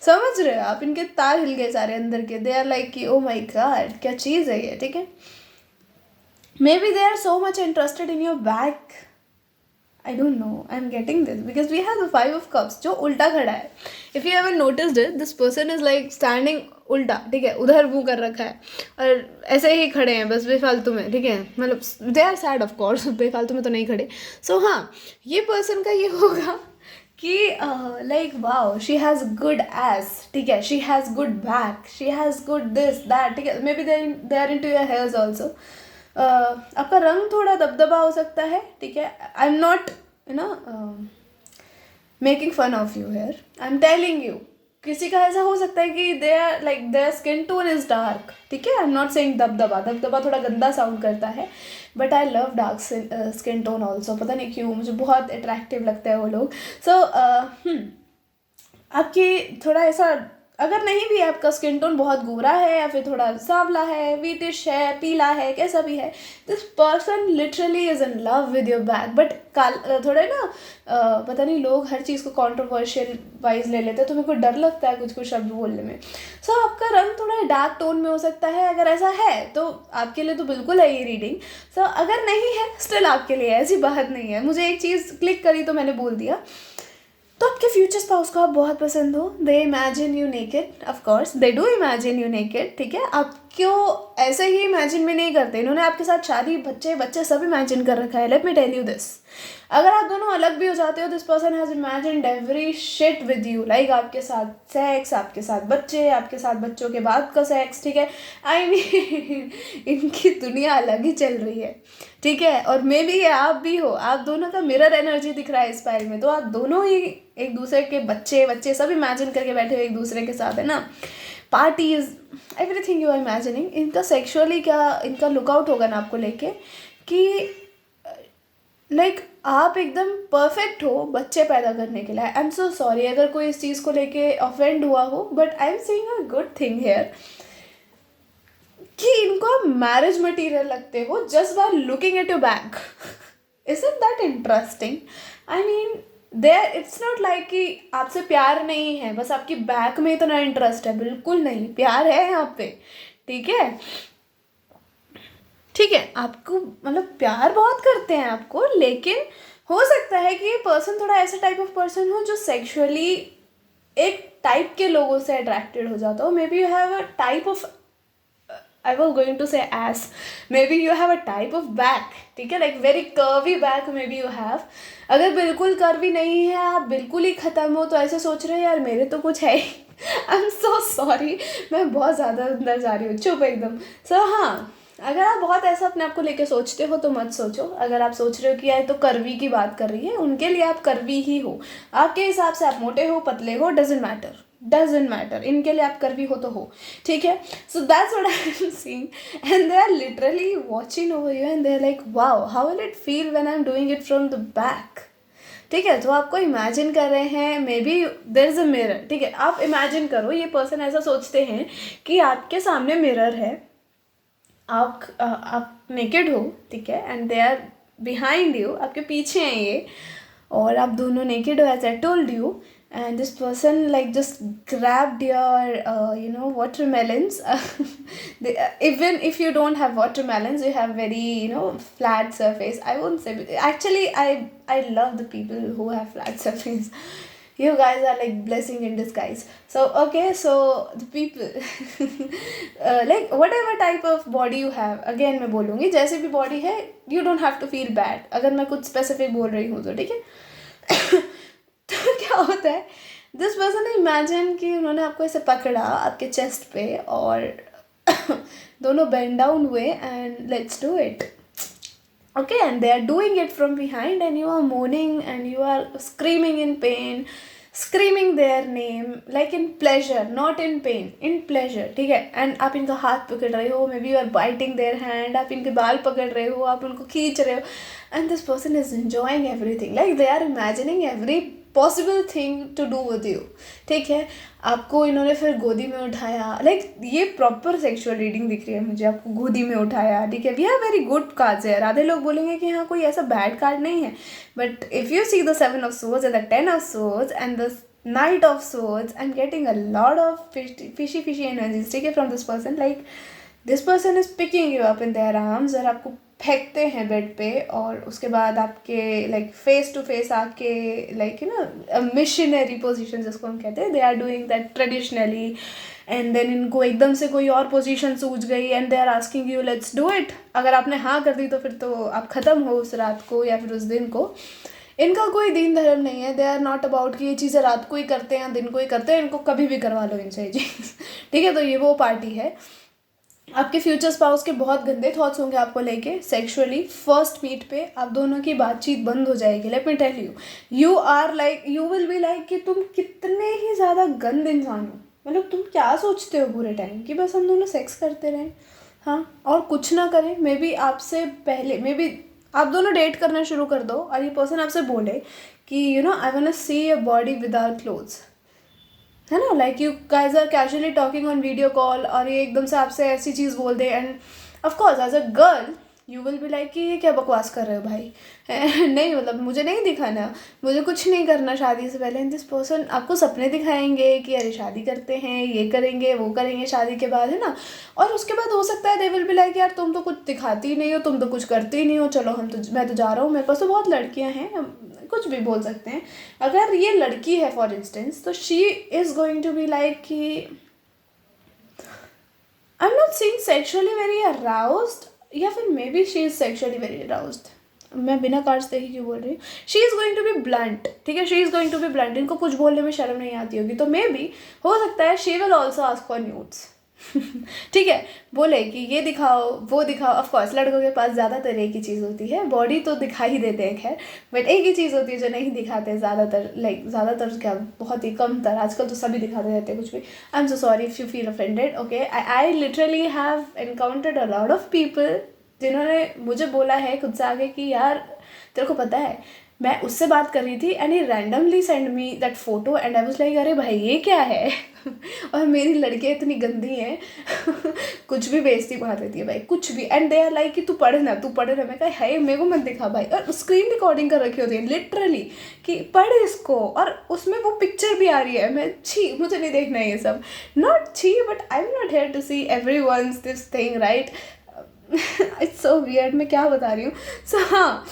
समझ रहे हो आप, इनके तार हिल गए सारे अंदर के। दे आर लाइक कि ओ माई गॉड क्या चीज़ है ये, ठीक है। Maybe they are so much interested in your back, I don't know, I am getting this because we have the 5 of cups जो उल्टा खड़ा है। If you have noticed it, this person is like standing उल्टा, ठीक है, उधर मुँह कर रखा है और ऐसे ही खड़े हैं बस बेफालतू में, ठीक है। मतलब they are sad of course, बेफालतू में तो नहीं खड़े। सो हाँ, ये पर्सन का ये होगा कि like wow she has good ass, ठीक है, she has good back, she has good this that, ठीक है। Maybe they are into your hairs also. आपका रंग थोड़ा दबदबा हो सकता है, ठीक है। I am not making fun of you here, I am telling you. किसी का ऐसा हो सकता है कि they are like their skin tone is dark, ठीक है, आई एम नॉट सेइंग दबदबा, दबदबा थोड़ा गंदा साउंड करता है, but I love dark skin tone also, पता नहीं क्यों मुझे बहुत अट्रैक्टिव लगता है वो लोग। सो आपकी थोड़ा ऐसा, अगर नहीं भी आपका स्किन टोन बहुत गोरा है या फिर थोड़ा सांवला है, वीटिश है, पीला है, कैसा भी है, this person literally is in love with your back. But थोड़े ना पता नहीं, लोग हर चीज़ को कंट्रोवर्शियल वाइज ले लेते हैं, तो मेरे को डर लगता है कुछ कुछ शब्द बोलने में। सो आपका रंग थोड़ा डार्क टोन में हो सकता है, अगर ऐसा है तो आपके लिए तो बिल्कुल है ये रीडिंग। सो अगर नहीं है, स्टिल आपके लिए, ऐसी बात नहीं है। मुझे एक चीज़ क्लिक करी तो मैंने बोल दिया। तो आपके फ्यूचर स्पाउस को आप बहुत पसंद हो, they imagine you naked, of course they do imagine you naked, ठीक है। आपको ऐसे ही इमेजिन भी नहीं करते, इन्होंने आपके साथ शादी, बच्चे सब इमेजिन कर रखा है। Let me tell you this, अगर आप दोनों अलग भी हो जाते हो, this person has imagined every shit with you, like आपके साथ सेक्स, आपके साथ बच्चे, आपके साथ बच्चों के बाद का सेक्स, ठीक है। आई मीन इनकी दुनिया अलग ही चल रही है, ठीक है। और मे बी ये आप भी हो, आप दोनों का मिरर एनर्जी दिख रहा है इस फाइल में, तो आप दोनों ही एक दूसरे के बच्चे सब इमेजिन करके बैठे हुए एक दूसरे के साथ, है ना। Parties, everything you are imagining. इनका सेक्सुअली क्या इनका लुकआउट होगा ना आपको लेके, कि लाइक आप एकदम परफेक्ट हो बच्चे पैदा करने के लिए। आई एम सो सॉरी अगर कोई इस चीज़ को लेके ऑफेंड हुआ हो, but I am saying a good thing here, कि इनको मैरिज मटेरियल लगते हो just by looking at your back. Isn't that interesting? I mean, there it's not like कि आपसे प्यार नहीं है, बस आपकी बैक में इतना इंटरेस्ट है, बिल्कुल नहीं, प्यार है यहाँ पे, ठीक है। ठीक है, आपको मतलब प्यार बहुत करते हैं आपको, लेकिन हो सकता है कि ये पर्सन थोड़ा ऐसा टाइप ऑफ पर्सन हो जो सेक्सुअली एक टाइप के लोगों से अट्रैक्टेड हो जाता हो। Maybe you have a type of, I was going to say ass, maybe you have a type of back, ठीक है, like very curvy back maybe you have। अगर बिल्कुल कर्वी नहीं है, आप बिल्कुल ही ख़त्म हो, तो ऐसे सोच रहे हो यार मेरे तो कुछ है ही। आई एम सो सॉरी, मैं बहुत ज़्यादा अंदर जा रही हूँ, चुप एकदम। सो हाँ, अगर आप बहुत ऐसा अपने आप को लेके सोचते हो तो मत सोचो। अगर आप सोच रहे हो कि यार तो कर्वी की बात कर रही है, उनके लिए आप कर्वी ही हो, आपके हिसाब से आप मोटे हो पतले हो, डजेंट मैटर, इनके लिए आप कर्वी हो तो हो, ठीक है। So that's what I am seeing and they are literally watching over you and they are like wow how will it feel when I am doing it from the back, ठीक है। तो आपको imagine कर रहे हैं, maybe there is a mirror, ठीक है। आप इमेजिन करो, ये पर्सन ऐसा सोचते हैं कि आपके सामने मिरर है, आप नेकेड हो, ठीक है, and they are behind you, आपके पीछे हैं ये, और आप दोनों नेकेड हो as I told you, and this person like just grabbed your watermelons even if you don't have watermelons, you have very flat surface. I won't say, actually I love the people who have flat surface. You guys are like blessing in disguise. So okay, so the people like whatever type of body you have, again मैं बोलूँगी जैसे भी body है, you don't have to feel bad अगर मैं कुछ specific बोल रही हूँ तो, ठीक है। तो क्या होता है, दिस पर्सन ने इमेजिन कि उन्होंने आपको ऐसे पकड़ा आपके चेस्ट पे और दोनों बेंड डाउन हुए and let's do it, okay, and they are doing it from behind and you are moaning and you are screaming in pain, screaming their name like in pleasure, not in pain, in pleasure, ठीक है। And आप इनका हाथ पकड़ रहे हो, maybe you are biting their hand, आप इनके बाल पकड़ रहे हो, आप उनको खींच रहे हो, and this person is enjoying everything, like they are imagining every possible thing to do with you, ठीक है। आपको इन्होंने फिर गोदी में उठाया, लाइक ये प्रॉपर सेक्सुअल रीडिंग दिख रही है मुझे, आपको गोदी में उठाया, ठीक है। We have very good cards है, आधे लोग बोलेंगे कि हाँ कोई ऐसा बैड कार्ड नहीं है, but if you see the 7 of swords and the 10 of swords and the Knight of swords, I'm getting a lot of fishy energies, ठीक है, from this person. Like this person is picking you up in their arms और आपको फेंकते हैं bed पे, और उसके बाद आपके लाइक फेस टू फेस आके लाइक मिशनरी पोजीशन जिसको हम कहते हैं, they are doing that traditionally, and then इनको एकदम से कोई और पोजीशन सूझ गई and they are asking you let's do it. अगर आपने हाँ कर दी तो फिर तो आप ख़त्म हो उस रात को या फिर उस दिन को। इनका कोई दीन धर्म नहीं है, दे आर नॉट अबाउट कि ये चीज़ें रात को ही करते हैं दिन को ही करते हैं, इनको कभी भी करवा लो इनसे ये चीज़, ठीक है। तो ये वो पार्टी है आपके फ्यूचर स्पाउस के बहुत गंदे थॉट्स होंगे आपको लेके सेक्सुअली। फर्स्ट मीट पे आप दोनों की बातचीत बंद हो जाएगी। Let me tell you, you are like, you will be like कि तुम कितने ही ज़्यादा गंद इंसान हो। मतलब तुम क्या सोचते हो पूरे टाइम कि बस हम दोनों सेक्स करते रहें, हाँ, और कुछ ना करें। मे बी आपसे पहले, मे बी आप दोनों डेट करना शुरू कर दो और ये पर्सन आपसे बोले कि you know I want to see your body without clothes, है ना, like you guys are casually talking on video call और ये एकदम से आपसे ऐसी चीज़ बोल दे, and of course as a girl you will be like कि ये क्या बकवास कर रहे हो भाई नहीं, मतलब मुझे नहीं दिखाना, मुझे कुछ नहीं करना शादी से पहले। एंड दिस पर्सन आपको सपने दिखाएंगे कि अरे शादी करते हैं, ये करेंगे, वो करेंगे शादी के बाद, है ना। और उसके बाद हो सकता है दे विल बी लाइक यार तुम तो कुछ दिखाती ही नहीं हो, तुम तो कुछ करती ही नहीं हो, चलो हम तो, मैं तो जा रहा हूँ, मेरे पास तो बहुत लड़कियाँ हैं, हम कुछ भी बोल सकते हैं। अगर ये लड़की है फॉर इंस्टेंस, तो she is going to be like कि I am not seeing sexually very aroused, या फिर maybe she is sexually very aroused. मैं बिना कार्ड्स देखे क्यों बोल रही हूँ। She is going to be blunt, ठीक है, she is going to be blunt. इनको कुछ बोलने में शर्म नहीं आती होगी, तो मे बी हो सकता है she will also ask for nudes ठीक है, बोले कि ये दिखाओ, वो दिखाओ। ऑफ कोर्स लड़कों के पास ज़्यादातर एक ही चीज़ होती है, बॉडी तो दिखा ही देते हैं खैर, बट एक ही चीज़ होती है जो नहीं दिखाते ज़्यादातर, लाइक ज़्यादातर क्या, बहुत ही कम तर, आजकल तो सभी दिखाते रहते हैं कुछ भी। आई am so sorry if you feel offended, okay. I literally have encountered a lot of people जिन्होंने मुझे बोला है खुद से आगे कि यार तेरे को पता है मैं उससे बात कर रही थी and he randomly send me that photo and I was like अरे भाई ये क्या है और मेरी लड़कियाँ इतनी गंदी हैं कुछ भी बेइज्जती मार देती है भाई, कुछ भी। एंड दे आर लाइक कि तू पढ़ ना, तू पढ़ ना। मैं कहा है मेरे को मत दिखा भाई, और स्क्रीन रिकॉर्डिंग कर रखी होती है लिटरली कि पढ़ इसको, और उसमें वो पिक्चर भी आ रही है। मैं छी, मुझे नहीं देखना है ये सब, नॉट छी, but I am not here to see every once this thing, right. It's so weird, मैं क्या बता रही हूँ। सो हाँ,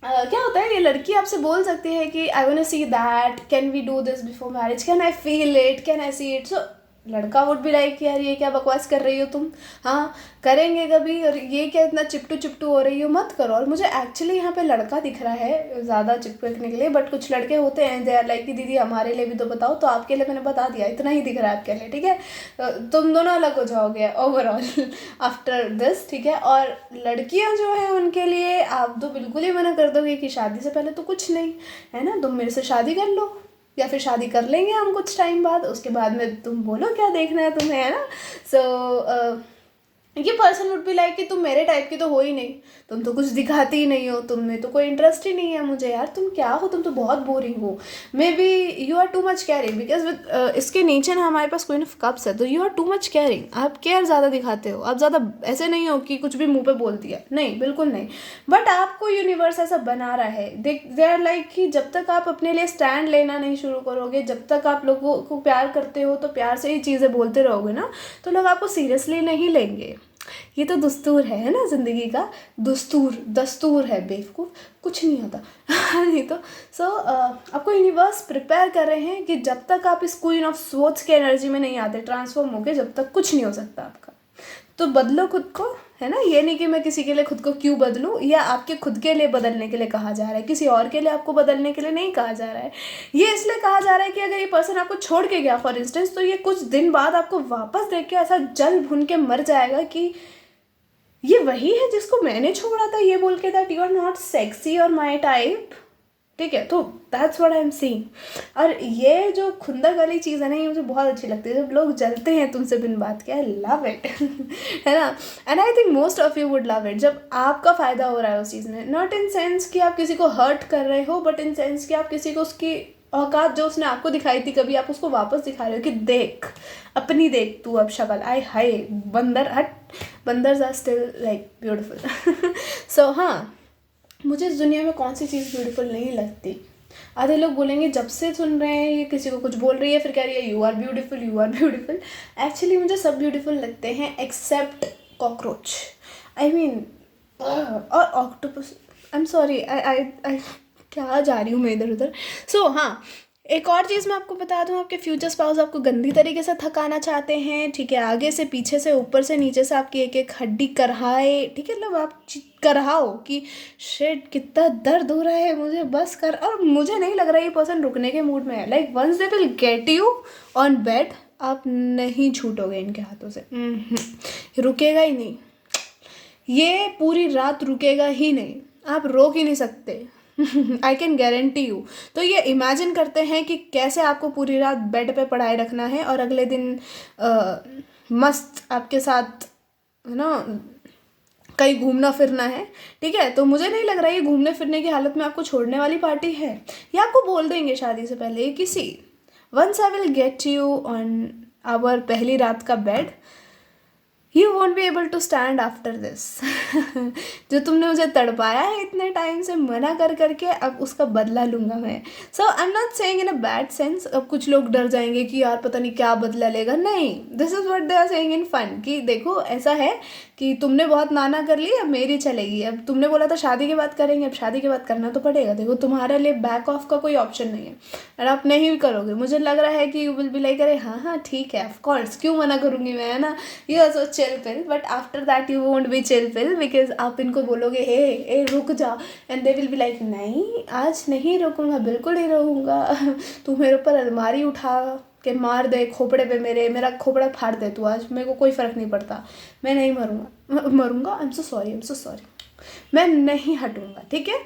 क्या होता है, ये लड़की आपसे बोल सकती है कि I want to see that, can we do this before marriage, can I feel it, can I see it. So लड़का वुड भी लाइक यार ये क्या बकवास कर रही हो तुम, हाँ करेंगे कभी, और ये क्या इतना चिपटू चिपटू हो रही हो, मत करो। और मुझे एक्चुअली यहाँ पे लड़का दिख रहा है ज़्यादा चिपकने के लिए, बट कुछ लड़के होते हैं दे आर लाइक कि दीदी हमारे लिए भी तो बताओ, तो आपके लिए मैंने बता दिया, इतना ही दिख रहा है आपके लिए, ठीक है। तुम दोनों अलग हो जाओगे ओवरऑल आफ्टर दिस, ठीक है। और लड़कियाँ जो हैं उनके लिए आप तो बिल्कुल ही मना कर दोगे कि शादी से पहले तो कुछ नहीं, है ना, तुम मेरे से शादी कर लो या फिर शादी कर लेंगे हम कुछ टाइम बाद, उसके बाद में तुम बोलो क्या देखना है तुम्हें, है ना। सो ये पर्सन वुड बी लाइक कि तुम मेरे टाइप की तो हो ही नहीं, तुम तो कुछ दिखाती ही नहीं हो, तुम में तो कोई इंटरेस्ट ही नहीं है मुझे, यार तुम क्या हो, तुम तो बहुत बोरिंग हो। Maybe you are too much caring, because with इसके नीचे ना हमारे पास क्वीन ऑफ कप्स है, तो you are too much caring, आप केयर ज़्यादा दिखाते हो, आप ज़्यादा ऐसे नहीं हो कि कुछ भी मुंह पे बोल दिया, नहीं बिल्कुल नहीं। बट आपको यूनिवर्स ऐसा बना रहा है, दे आर लाइक कि जब तक आप अपने लिए स्टैंड लेना नहीं शुरू करोगे, जब तक आप लोगों को प्यार करते हो तो प्यार से ही चीज़ें बोलते रहोगे ना, तो लोग आपको सीरियसली नहीं लेंगे। ये तो दस्तूर है ना ज़िंदगी का, दस्तूर है बेवकूफ़, कुछ नहीं होता नहीं तो। सो आपको यूनिवर्स प्रिपेयर कर रहे हैं कि जब तक आप इस क्वीन ऑफ स्वॉर्ड्स के एनर्जी में नहीं आते, ट्रांसफॉर्म होके, जब तक कुछ नहीं हो सकता आपका। तो बदलो खुद को, है ना। ये नहीं कि मैं किसी के लिए खुद को क्यों बदलूं, या आपके खुद के लिए बदलने के लिए कहा जा रहा है, किसी और के लिए आपको बदलने के लिए नहीं कहा जा रहा है। ये इसलिए कहा जा रहा है कि अगर ये पर्सन आपको छोड़ के गया फॉर इंस्टेंस, तो ये कुछ दिन बाद आपको वापस देख के ऐसा जल भुन के मर जाएगा कि ये वही है जिसको मैंने छोड़ा था, ये बोल के that you are not sexy और माई टाइप, ठीक है। तो that's what I am seeing. और ये जो खुंदक वाली चीज़ है ना, ये मुझे बहुत अच्छी लगती है, जब लोग जलते हैं तुमसे बिन बात के, आई लव इट है ना। And I think most of you would love it, जब आपका फ़ायदा हो रहा है उस चीज़ में, नॉट इन सेंस कि आप किसी को हर्ट कर रहे हो, बट इन सेंस कि आप किसी को उसकी औकात जो उसने आपको दिखाई थी कभी, आप उसको वापस दिखा रहे हो कि देख अपनी, देख तू अब शक्ल, आए हाय बंदर, हट, बंदर्स आर स्टिल लाइक ब्यूटिफुल। सो हाँ, मुझे इस दुनिया में कौन सी चीज़ ब्यूटीफुल नहीं लगती। आधे लोग बोलेंगे जब से सुन रहे हैं ये किसी को कुछ बोल रही है फिर कह रही है you are beautiful, you are beautiful. Actually मुझे सब ब्यूटीफुल लगते हैं एक्सेप्ट कॉकरोच, आई मीन और octopus. I am sorry, I क्या जा रही हूँ मैं इधर उधर। सो हाँ, एक और चीज़ मैं आपको बता दूं, आपके फ्यूचर स्पाउस आपको गंदी तरीके से थकाना चाहते हैं, ठीक है, आगे से पीछे से ऊपर से नीचे से आपकी एक एक हड्डी करहाए, ठीक है, मतलब आप करहाओ कि शेट कितना दर्द हो रहा है मुझे, बस कर। और मुझे नहीं लग रहा ये पर्सन रुकने के मूड में है, like once they will get you on bed, आप नहीं छूटोगे इनके हाथों से। रुकेगा ही नहीं, ये पूरी रात रुकेगा ही नहीं, आप रोक ही नहीं सकते। I can guarantee you. तो ये इमेजिन करते हैं कि कैसे आपको पूरी रात बेड पे पढ़ाई रखना है और अगले दिन मस्त आपके साथ है ना कहीं घूमना फिरना है, ठीक है। तो मुझे नहीं लग रहा ये घूमने फिरने की हालत में आपको छोड़ने वाली पार्टी है। या आपको बोल देंगे शादी से पहले किसी, once I will get you on our पहली रात का bed, you won't be able to stand after this. जो तुमने मुझे तड़पाया है इतने टाइम से मना कर करके, अब उसका बदला लूँगा मैं। So I am not saying in a bad sense. अब कुछ लोग डर जाएंगे कि यार पता नहीं क्या बदला लेगा, नहीं, this is what they are saying in fun कि देखो ऐसा है कि तुमने बहुत नाना कर ली, अब मेरी चलेगी। अब तुमने बोला था शादी के बाद करेंगे, अब शादी के बाद करना तो पड़ेगा। देखो तुम्हारे लिए बैक ऑफ का कोई ऑप्शन नहीं है और आप नहीं भी करोगे। मुझे लग रहा है कि यू विल बी लाइक अरे हाँ हाँ ठीक है, ऑफ कोर्स, क्यों मना करूँगी मैं, है ना। You also chill pill, but after that you won't be chill pill because आप इनको बोलोगे हे ए रुक जा, and they will be like नहीं आज नहीं रुकूंगा, बिल्कुल नहीं रहूँगा। तू मेरे ऊपर अलमारी उठा के मार दे खोपड़े पे, मेरा खोपड़ा फाड़ दे तू आज, मेरे को कोई फ़र्क नहीं पड़ता, मैं नहीं मरूंगा। आई एम सो सॉरी, मैं नहीं हटूंगा, ठीक है।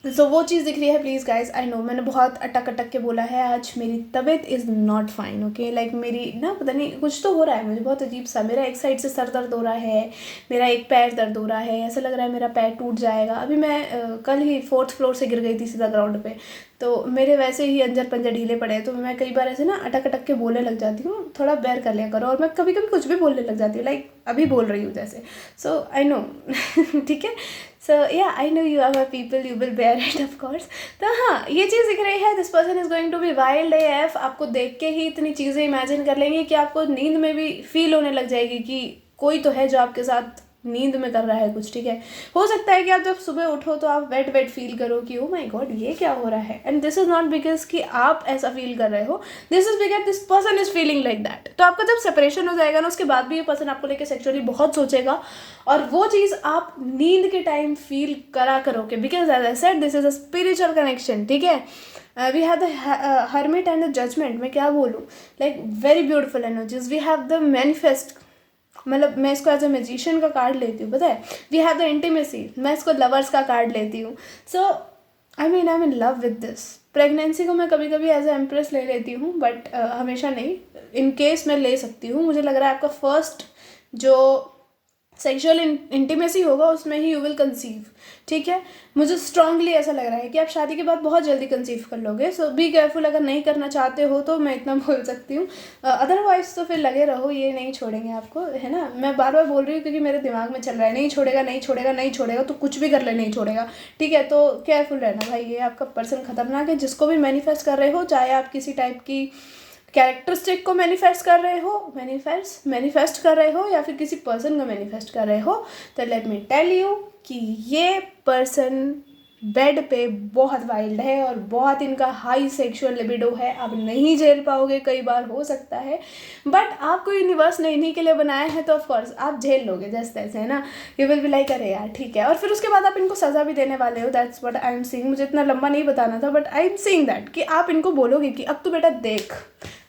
तो वो चीज़ दिख रही है। प्लीज़ गाइज, आई नो मैंने बहुत अटक अटक के बोला है, आज मेरी तबीयत is not fine, okay. Like मेरी ना पता नहीं कुछ तो हो रहा है मुझे बहुत अजीब सा, मेरा एक साइड से सर दर्द हो रहा है, मेरा एक पैर दर्द हो रहा है, ऐसा लग रहा है मेरा पैर टूट जाएगा। अभी मैं कल ही 4th फ्लोर से गिर गई थी सीधा ग्राउंड पे, तो मेरे वैसे ही अंजर पंजर ढीले पड़े हैं, तो मैं कई बार ऐसे ना अटक अटक के बोलने लग जाती हूँ, थोड़ा बेयर कर लिया करो। और मैं कभी कभी कुछ भी बोलने लग जाती हूँ, लाइक अभी बोल रही हूँ जैसे। सो आई नो, ठीक है। So yeah I know you are my people, you will bear it of course. तो हाँ, ये चीज़ दिख रही है, this person is going to be wild F. आपको देख के ही इतनी चीज़ें इमेजिन कर लेंगे कि आपको नींद में भी फील होने लग जाएगी कि कोई तो है जो आपके साथ नींद में कर रहा है कुछ, ठीक है। हो सकता है कि आप जब सुबह उठो तो आप वेट फील करो कि ओ माय गॉड ये क्या हो रहा है, and this is not because कि आप ऐसा फील कर रहे हो, this is because this person is feeling like that. तो आपका जब सेपरेशन हो जाएगा ना, उसके बाद भी ये पर्सन आपको लेकर सेक्सुअली बहुत सोचेगा, और वो चीज़ आप नींद के टाइम फील करा करोगे, because as I said this is a spiritual connection, ठीक है। We have the hermit and the judgement, मैं क्या बोलूँ, like very beautiful energies. We have the manifest, मतलब मैं इसको एज अ मैजिशियन का कार्ड लेती हूँ, पता है। वी हैव द इंटीमेसी, मैं इसको लवर्स का कार्ड लेती हूँ। So I mean in love with this. Pregnancy को मैं कभी कभी एज अ एम्प्रेस ले लेती हूँ, बट हमेशा नहीं, इन केस मैं ले सकती हूँ। मुझे लग रहा है आपका फर्स्ट जो सेक्सुअल इंटीमेसी होगा उसमें ही यू विल कंसीव, ठीक है। मुझे स्ट्रांगली ऐसा लग रहा है कि आप शादी के बाद बहुत जल्दी कंसीव कर लोगे। सो बी केयरफुल, अगर नहीं करना चाहते हो तो मैं इतना बोल सकती हूँ, अदरवाइज तो फिर लगे रहो, ये नहीं छोड़ेंगे आपको, है ना। मैं बार बार बोल रही हूँ क्योंकि मेरे दिमाग में चल रहा है नहीं छोड़ेगा नहीं छोड़ेगा नहीं छोड़ेगा, तो कुछ भी कर ले नहीं छोड़ेगा, ठीक है। तो केयरफुल रहना भाई, ये आपका पर्सन खतरनाक है। जिसको भी मैनिफेस्ट कर रहे हो, चाहे आप किसी टाइप की कैरेक्टरिस्टिक को मैनिफेस्ट कर रहे हो, मैनिफेस्ट कर रहे हो, या फिर किसी पर्सन को मैनिफेस्ट कर रहे हो, तो लेट मी टेल यू कि ये पर्सन बेड पे बहुत वाइल्ड है और बहुत इनका हाई सेक्सुअल लिबिडो है। आप नहीं झेल पाओगे, कई बार हो सकता है, बट आपको यूनिवर्स ने इन्हीं के लिए बनाया है, तो ऑफकोर्स आप झेल लोगे जैसे तैसे, है ना। यू विल बी लाइक अरे यार ठीक है। और फिर उसके बाद आप इनको सज़ा भी देने वाले हो, that's what I am seeing. मुझे इतना लंबा नहीं बताना था, but I am seeing that कि आप इनको बोलोगे कि अब तो बेटा देख,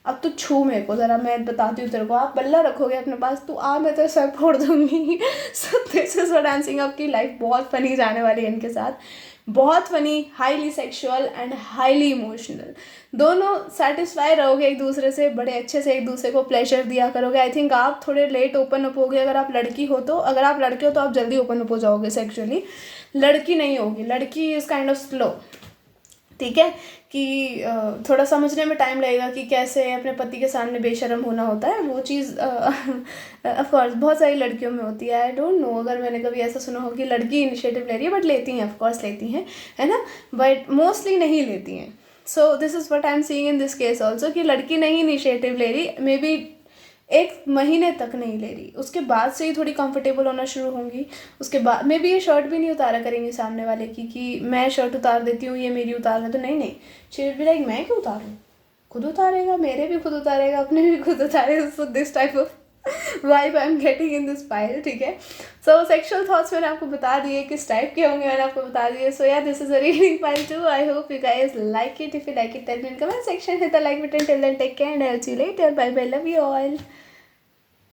अब तो छू मेरे को ज़रा, मैं बताती हूँ तेरे को। आप बल्ला रखोगे अपने पास, तू आ, मैं तेरे सर फोड़ दूँगी। सो this is what I am seeing. आपकी लाइफ बहुत फनी जाने वाली है इनके साथ, बहुत funny, highly sexual and highly emotional. दोनों सेटिस्फाई रहोगे एक दूसरे से, बड़े अच्छे से एक दूसरे को प्लेजर दिया करोगे। आई थिंक आप थोड़े लेट ओपन अप होगे अगर आप लड़की हो तो, अगर आप लड़के हो तो आप जल्दी ओपन अप हो जाओगे सेक्सुअली। लड़की नहीं होगी, लड़की इज़ काइंड ऑफ स्लो, ठीक है, कि थोड़ा समझने में टाइम लगेगा कि कैसे अपने पति के सामने बेशर्म होना होता है। वो चीज़ ऑफकोर्स बहुत सारी लड़कियों में होती है। आई डोंट नो अगर मैंने कभी ऐसा सुना हो कि लड़की इनिशिएटिव ले रही है, बट लेती हैं, ऑफकोर्स लेती हैं, है ना, बट मोस्टली नहीं लेती हैं। सो this is what I am seeing in this case also, कि लड़की नहीं इनिशिएटिव ले रही, मे बी 1 महीने तक नहीं ले रही, उसके बाद से ही थोड़ी कंफर्टेबल होना शुरू होंगी। उसके बाद मे बी ये शर्ट भी नहीं उतारा करेंगी सामने वाले की कि मैं शर्ट उतार देती हूँ, ये मेरी उतार है, तो नहीं, शी विल बी लाइक मैं क्यों उतारूँ, खुद उतारेगा, मेरे भी खुद उतारेगा, अपने भी खुद उतारेगा। So this type of vibe I am getting in this file, ठीक है। सो सेक्सुअल थॉट्स मैंने आपको बता दिए, किस टाइप के होंगे मैंने आपको बता दिए। So yeah this is a reading file two. I hope you guys like it. If you like it, tell me in comment section, hit the like button. Till then take care and I will see you later. Bye bye, love you all.